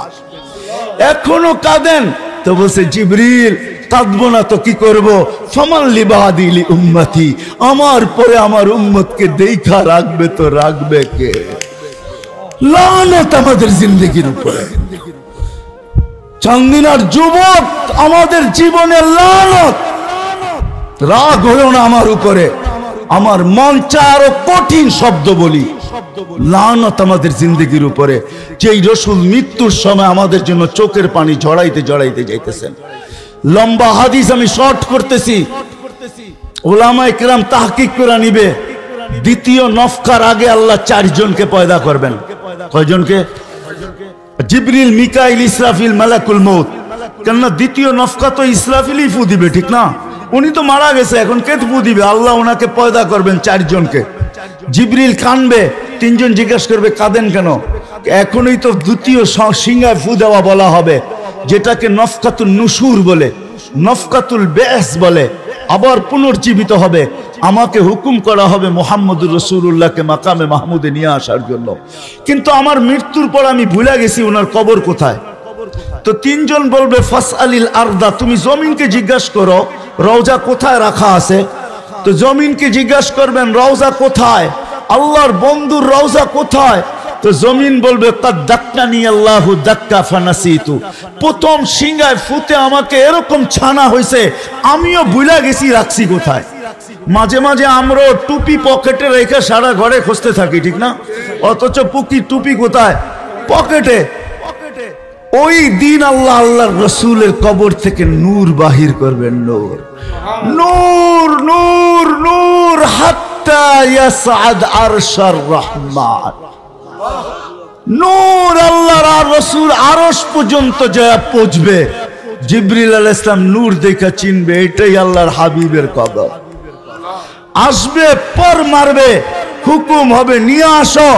এখনো কাঁদেন। তো বলছে জিবরিল কাঁদবো না তো কি করব, ফামান লিবাদি লি উম্মতি, আমার পরে আমার উম্মতকে দেখা রাখবে তো রাখবে কে? লানত আমাদের জিন্দেগির উপরে। চান্দিনার যুবক আমাদের জীবনে লানত। রাগ হলো না আমার উপরে, আমার মন চায় আরো কঠিন শব্দ বলি। লানত আমাদের জিন্দেগির উপরে, যেই রসুল মৃত্যুর সময় আমাদের জন্য চোখের পানি ঝরাইতে ঝরাইতে যাইতেছেন। লম্বা হাদিস আমি শর্ট করতেছি, ওলামায়ে কেরাম তাহকিক করে নিবে। দ্বিতীয় নফকার আগে আল্লাহ 4 জনকে পয়দা করবেন। কয়জনকে? জিবরিল, মিকাইল, ইসরাফিল, মালাকুল মউত। কেননা দ্বিতীয় নফকা তো ইসরাফিলই ফু দিবে, ঠিক না? উনি তো মারা গেছে, এখন কে ফু দিবে? আল্লাহ ওনাকে পয়দা করবেন 4 জনকে। জিবরিল কানবে, 3 জন জিজ্ঞাসা করবে কাঁদেন কেন? এখনই তো দ্বিতীয় সিংহায় ফু দেওয়া বলা হবে, যেটাকে নফকাতুল নুশুর বলে, নফকাতুল বেস বলে। আবার পুনর্জীবিত হবে, আমাকে হুকুম করা হবে মুহাম্মদুর রাসূলুল্লাহকে মাকামে মাহমুদে নিয়ে আসার জন্য। কিন্তু আমার মৃত্যুর পর আমি ভুলে গেছি ওনার কবর কোথায়। তো 3 জন বলবে ফাসআলিল আরদা, তুমি জমিনকে জিজ্ঞাসা করো রওজা কোথায় রাখা আছে। তো জমিনকে জিজ্ঞাসা করবেন রওজা কোথায়, আল্লাহর বন্ধুর রওজা কোথায়। তো জমিন বলবে কাদ দাক্কানি আল্লাহু দাক্কা ফানাসিতু, প্রথম সিংহায় ফুতে আমাকে এরকম ছানা হয়েছে, আমিও ভুলে গেছি রাখছি কোথায়। মাঝে মাঝে আমরা টুপি পকেটে রেখে সারা ঘরে খুঁজতে থাকি, ঠিক না? অথচ টুপি কোথায়? পকেটে। ওই দিন আল্লাহ আল্লাহর রাসূলের কবর থেকে নূর বাহির করবেন, নূর নূর নূর নূর হাত্তা ইয়াসআদ আরশার রহমান। নূর আল্লাহর আর রাসূল আরশ পর্যন্ত যা পৌঁছবে, জিবরিল আলাইহিস সালাম নূর দেখা চিনবে এটাই আল্লাহর হাবিবের কবর। আসবে, পর মারবে, হুকুম হবে নিয়ে আসো,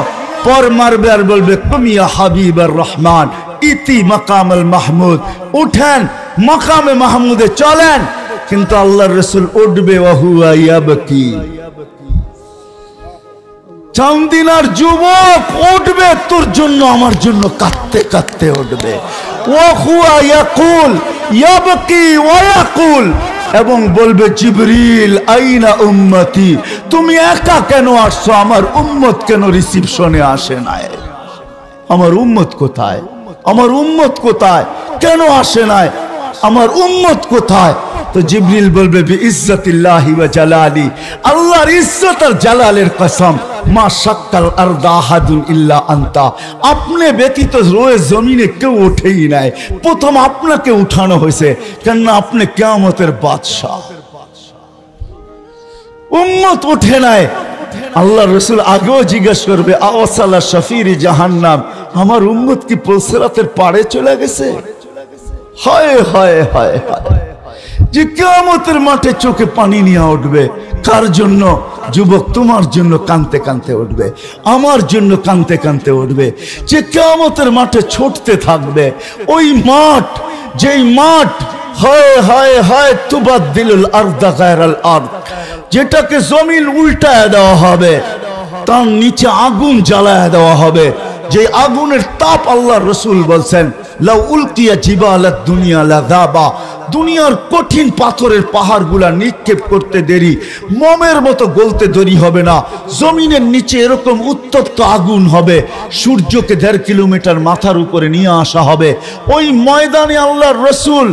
পর মারবে আর বলবে কুম ইয়া হাবিবার রহমান ইতি মাকামুল মাহমুদ, উঠেন মাকামে মাহমুদে চলেন। কিন্তু আল্লাহর রাসূল উঠবে ওয়া হুয়া ইয়াবকি। চান্দিনার যুবক উঠবে তোর জন্য আমার জন্য কাঁদতে কাঁদতে উঠবে। ওয়া হুয়া ইয়াকুল ইয়াবকি ওয়া ইয়াকুল, এবং বলবে জিবরিল আইনা উম্মতি, তুমি একা কেন আসছো, আমার উম্মত কেন রিসিপশনে আসে নাই? আমার উম্মত কোথায়? আমার উম্মত কোথায়? কেন আসে নাই? আমার উম্মত কোথায়? তো জিবরিল বলবে বিইজ্জাতিল্লাহি ওয়া জালালি, আল্লাহর ইজ্জত আর জালালের কসম, মা শাক্কাল আরদা আহাদুন ইল্লা আনতা, আপনি ব্যতীত রোয়ে জমিনে কেউ ওঠেই নাই, প্রথম আপনাকে উঠানো হয়েছে, কেননা আপনি কিয়ামতের বাদশা। উম্মত ওঠে নাই। আল্লাহর রাসূল আগেও জিজ্ঞেস করবে আওয়াসালা শাফিরি জাহান্নাম, আমার উম্মত কি পুলসিরাতের পাড়ে চলে গেছে? হায় হায় হায় হায়, যে কিয়ামতের মাঠে চোখে পানি নিয়ে উঠবে। কার জন্য? যুবক তোমার জন্য কাঁদতে কাঁদতে উঠবে, আমার জন্য কাঁদতে কাঁদতে উঠবে। যে কিয়ামতের মাঠে ছুটতে থাকবে, ওই মাঠ, যেই মাঠ হায় হায় হায় তুবাদ্দিলুল আরদা গায়রাল আরদ, যেটাকে জমিন উল্টায় দেওয়া হবে, তার নিচে আগুন জ্বালায় দেওয়া হবে, যে আগুনের তাপ আল্লাহর রাসূল বলছেন লাউ উলকিয়া জিবালাত দুনিয়া লাযাবা, দুনিয়ার কঠিন পাথরের পাহাড়গুলা নিক্ষেপ করতে দেরি, মোমের মতো গলতে দেরি হবে না। জমিনের নিচে এরকম উত্তপ্ত আগুন হবে, সূর্যকে 1.5 কিলোমিটার মাথার উপরে নিয়ে আসা হবে। ওই ময়দানে আল্লাহর রাসূল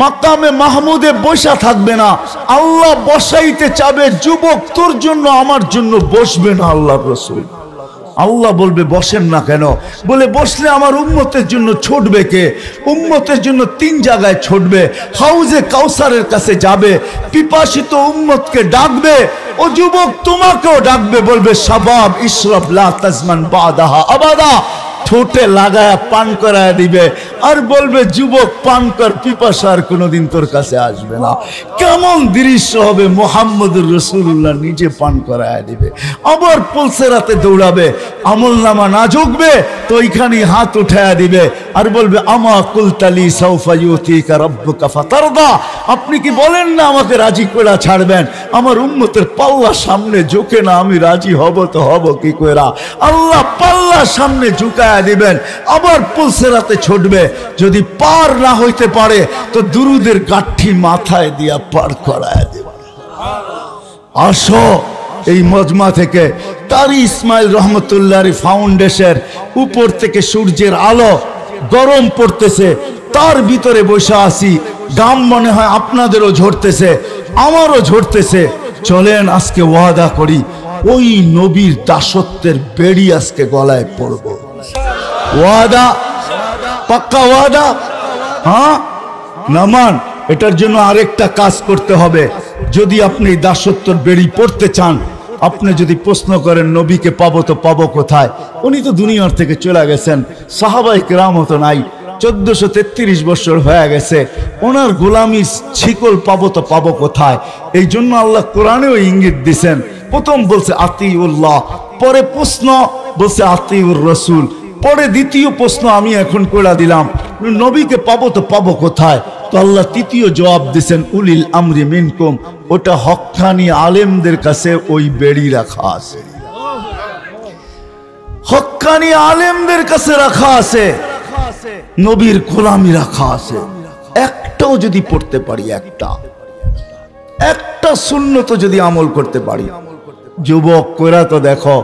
মাকামে মাহমুদে বসা থাকবে না, আল্লাহ বসাইতে চাবে, যুবক তোর জন্য আমার জন্য বসবে না আল্লাহর রাসূল। আল্লাহ বলবে বসেন না কেন? বলে বসলে আমার উম্মতের জন্য ছুটবে কে? উম্মতের জন্য 3 জায়গায় ছুটবে। হাউজে কাউসারের কাছে যাবে, পিপাসিত উম্মতকে ডাকবে, ও যুবক তোমাকেও ডাকবে, বলবে শাবাব ইশরাব লা তাজমান বাদাহা আবাদা, ঠোঁটে লাগায়া পান করায় দিবে, আর বলবে যুবক পান কর, পিপাসা আর কোনোদিন তোর কাছে আসবে না। কেমন দৃশ্য হবে! মুহাম্মদুর রাসূলুল্লাহ নিজে পান করায় দিবে, আবার পুলসিরাতে দৌড়াবে, আমলনামা না ঝুঁকবে তো ওইখানে হাত উঠায়া দিবে, আর বলবে আমা কুলতালি সাউফা ইউতিকা রাব্বুকা ফাতারদা, আপনি কি বলেন না আমাকে রাজি করে ছাড়বেন? আমার উম্মতের পাল্লা সামনে ঝুঁকে না, আমি রাজি হব তো হব কি করে? আল্লাহ পাল্লা সামনে ঝুঁকায়া দিবেন, আবার পুলসিরাতে ছুটবে। যদি পার না হইতে পারে তো দুরুদের গাঠি মাথায় দিয়া পার করায় দেবে। আসো এই মজমা থেকে তারি ইসমাইল রহমতুল্লাহ ফাউন্ডেশন, উপর থেকে সূর্যের আলো গরম পড়তেছে, তার ভিতরে বসে আছি, গাম মনে হয় আপনাদেরও ঝরতেছে, আমারও ঝরতেছে। চলেন আজকে ওয়াদা করি, ওই নবীর দাসত্বের বেড়ি আজকে গলায় পড়ব। ওয়াদা, পাক্কা ওয়াদা। হ্যাঁ, নামান। এটার জন্য আরেকটা কাজ করতে হবে। যদি আপনি দাসত্বের বেড়ি পড়তে চান, আপনি যদি প্রশ্ন করেন নবীকে পাবো তো পাবো কোথায়, উনি তো দুনিয়ার থেকে চলে গেছেন, সাহাবায়ে কেরামও তো নাই, 1433 বছর হয়ে গেছে, ওনার গোলামির শিকল পাবো তো পাবো কোথায়? এই জন্য আল্লাহ কোরআনেও ইঙ্গিত দিছেন। প্রথম বলছে আতিউল্লাহ, পরে প্রশ্ন বলছে আতিউর রাসূল, পরে দ্বিতীয় প্রশ্ন আমি এখন করে দিলাম, নবীকে পাবো তো পাবো কোথায়? তো আল্লাহ তৃতীয় জবাব দিছেন উলিল আমরি মিনকুম, ওটা হক্কানি আলেমদের কাছে ওই বেড়ি রাখা আছে, হক্কানি আলেমদের কাছে রাখা আছে, নবীর গোলামি রাখা আছে। একটাও যদি পড়তে পারি, একটা সুন্নত যদি আমল করতে পারি, যুবক কইরা তো দেখো।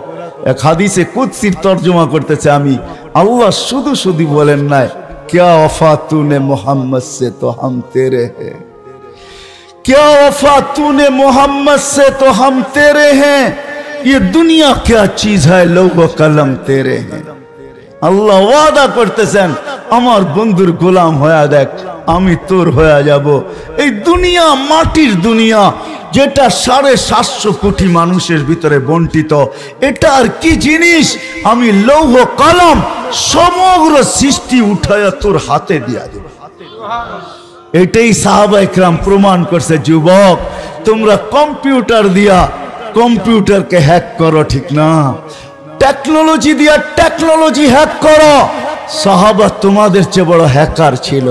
এক হাদিসে কুদসির তর্জমা করতেছে আমি, আল্লাহ শুধু শুধু বলেন নাই क्या वफा तूने मोहम्मद से तो हम तेरे हैं, क्या वफा तूने मोहम्मद से तो हम तेरे हैं, ये दुनिया क्या चीज है लौह कलम तेरे हैं। আল্লাহ ওয়াদা করতেছেন আমার বন্ধুর গোলাম হয়ে দেখ, আমি তোর হয়ে যাব। এই দুনিয়া মাটির দুনিয়া, যেটা 750 কোটি মানুষের ভিতরে বন্টিত। এটা আর কি জিনিস? আমি লৌহ কলম সমগ্র সৃষ্টি উঠায়া তোর হাতে দিয়া দেব। এটাই সাহাবা ইকরাম প্রমাণ করছে। যুবক, তোমরা কম্পিউটার দিয়া কম্পিউটারকে হ্যাক করো, ঠিক না? টেকনোলজি দিয়া টেকনোলজি হ্যাক করো। সাহাবা তোমাদের চেয়ে বড় হ্যাকার ছিল।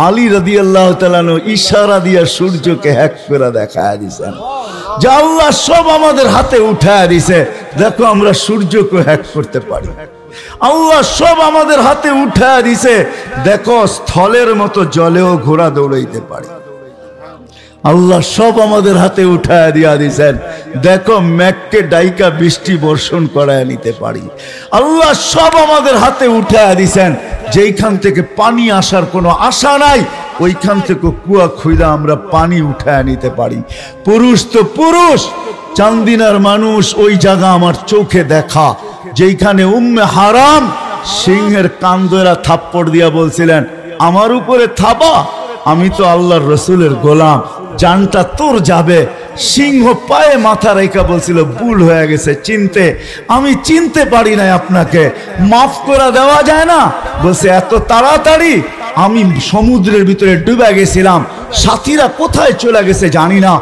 আলী রাদিয়াল্লাহু তাআলা ইশারা দিয়া সূর্যকে হ্যাক করে দেখায় দিয়েছেন যে আল্লাহ সব আমাদের হাতে উঠায় দিছে, দেখো আমরা সূর্যকে হ্যাক করতে পারি। আল্লাহ সব আমাদের হাতে উঠায় দিছে, দেখো স্থলের মতো জলেও ঘোড়া দৌড়াইতে পারি। আল্লাহ সব আমাদের হাতে উঠায় দিয়া দিয়েছেন, দেখো মেঘকে ডাইকা বৃষ্টি বর্ষণ করায় নিতে পারি। আল্লাহ সব আমাদের হাতে উঠায় দিয়েছেন, যেইখান থেকে পানি আসার কোনো আশা নাই ওইখান থেকে কুয়া খুঁড়া আমরা পানি উঠায় নিতে পারি। পুরুষ তো পুরুষ, চান্দিনার মানুষ ওই জায়গা আমার চোখে দেখা, যেইখানে উম্মে হারাম সিংহের কান ধরে থাপ্পড় দিয়া বলছিলেন, আমার উপরে থাবা, আমি তো আল্লাহর রসুলের গোলাম, জানটা তোর যাবে। সিংহ পায়ে মাথা রেখা বলছিল, ভুল হয়ে গেছে, আমি চিনতে পারি নাই, আপনাকে মাফ করে দেওয়া যায় না? বলছে এত তাড়াতাড়ি? আমি সমুদ্রের ভিতরে ডুবে গেছিলাম, সাথীরা কোথায় চলে গেছে জানি না,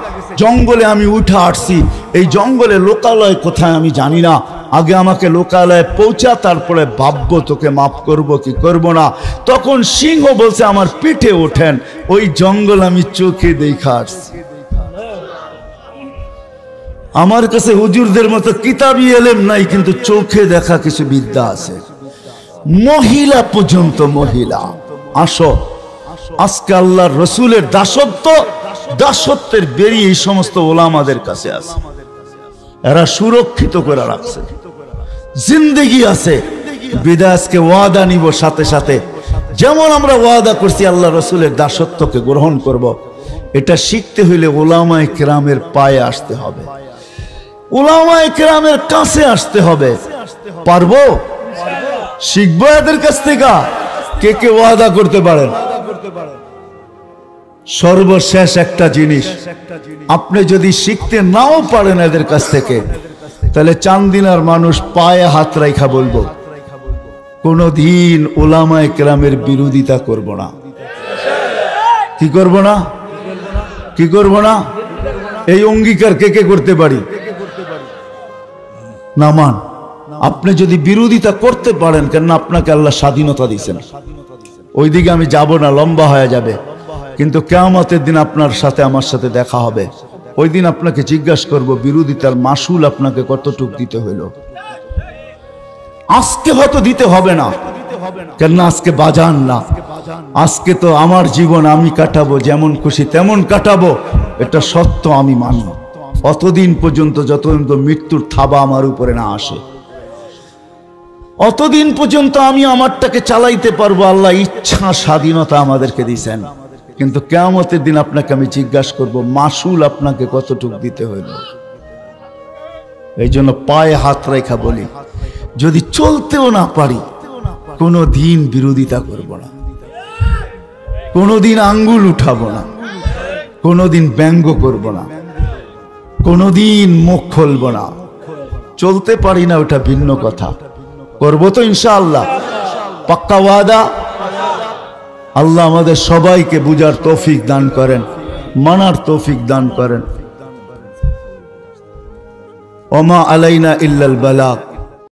জঙ্গলে আমি উঠে আসছি, এই জঙ্গলে লোকালয় কোথায় আমি জানি না, আগে আমাকে লোকালয়ে পৌঁছা, তারপরে ভাববো তোকে মাফ করব কি করব না। তখন সিংহ বলছে আমার পিঠে ওঠেন, ওই জঙ্গল আমি চোখে দেখা আসছি। আমার কাছে হুজুরদের মতো কিতাবি এলেম নাই, কিন্তু চোখে দেখা কিছু বিদ্যা আছে। মহিলা পর্যন্ত, মহিলা আসো, আজকে আল্লাহর রসুলের দাসত্বের বেরিয়ে এই সমস্ত ওলামাদের কাছে আছে, এরা সুরক্ষিত করে রাখছে, জিন্দেগি আছে। বিদায় আজকে ওয়াদা নিব, সাথে সাথে যেমন আমরা ওয়াদা করছি আল্লাহ রসুলের দাসত্বকে গ্রহণ করব, এটা শিখতে হইলে উলামায়ে কেরামের পায়ে আসতে হবে, উলামায়ে কেরামের কাছে আসতে হবে। পারবো? শিখবো এদের কাছ থেকে? কে কে ওয়াদা করতে পারেন? সর্বশেষ একটা জিনিস, আপনি যদি শিখতে নাও পারেন এদের কাছ থেকে, তাহলে চান্দিনার মানুষ পায়ে হাত রাখা বলবো, কোনদিন উলামায়ে কেরামের বিরোধিতা করব না। কি করব না? কি করব না? এই অঙ্গীকার কে কে করতে পারি? নামান। আপনি যদি বিরোধিতা করতে পারেন, কেন আপনাকে আল্লাহ স্বাধীনতা দিয়েছেন, ওইদিকে আমি যাব না, লম্বা হয়ে যাবে। কিন্তু কিয়ামতের দিন আপনার সাথে আমার সাথে দেখা হবে, ওই দিন আপনাকে জিজ্ঞাসা করব বিরোধিতার মাসুল আপনাকে কতটুক দিতে হইল। আজকে হয়তো দিতে হবে না, কেন আজকে বাজান না, আজকে তো আমার জীবন আমি কাটাবো, যেমন খুশি তেমন কাটাবো, এটা সত্য, আমি মানি। অতদিন পর্যন্ত যতদিন তো মৃত্যুর থাবা আমার উপরে না আসে, অতদিন পর্যন্ত আমি আমারটাকে চালাইতে পারবো। আল্লাহ ইচ্ছা স্বাধীনতা আমাদেরকে দিয়েছেন, কিন্তু কিয়ামতের দিন আপনাকে আমি জিজ্ঞাসা করব মাসুল আপনাকে কতটুকু দিতে হইল। এই জন্য পায়ে হাত রেখা বলি, যদি চলতেও না পারি কোনো দিন বিরোধিতা করব না, কোনোদিন আঙ্গুল উঠাবো না, কোনোদিন ব্যঙ্গ করব না, কোনোদিন মুখ খুলব না। চলতে পারি না ওটা ভিন্ন কথা, করবো তো ইনশাআল্লাহ, পাক্কা ওয়াদা। আল্লাহ আমাদের সবাইকে বুঝার তৌফিক দান করেন, মানার তৌফিক দান করেন। ওমা আলাইনা ইল্লাল বালাগ।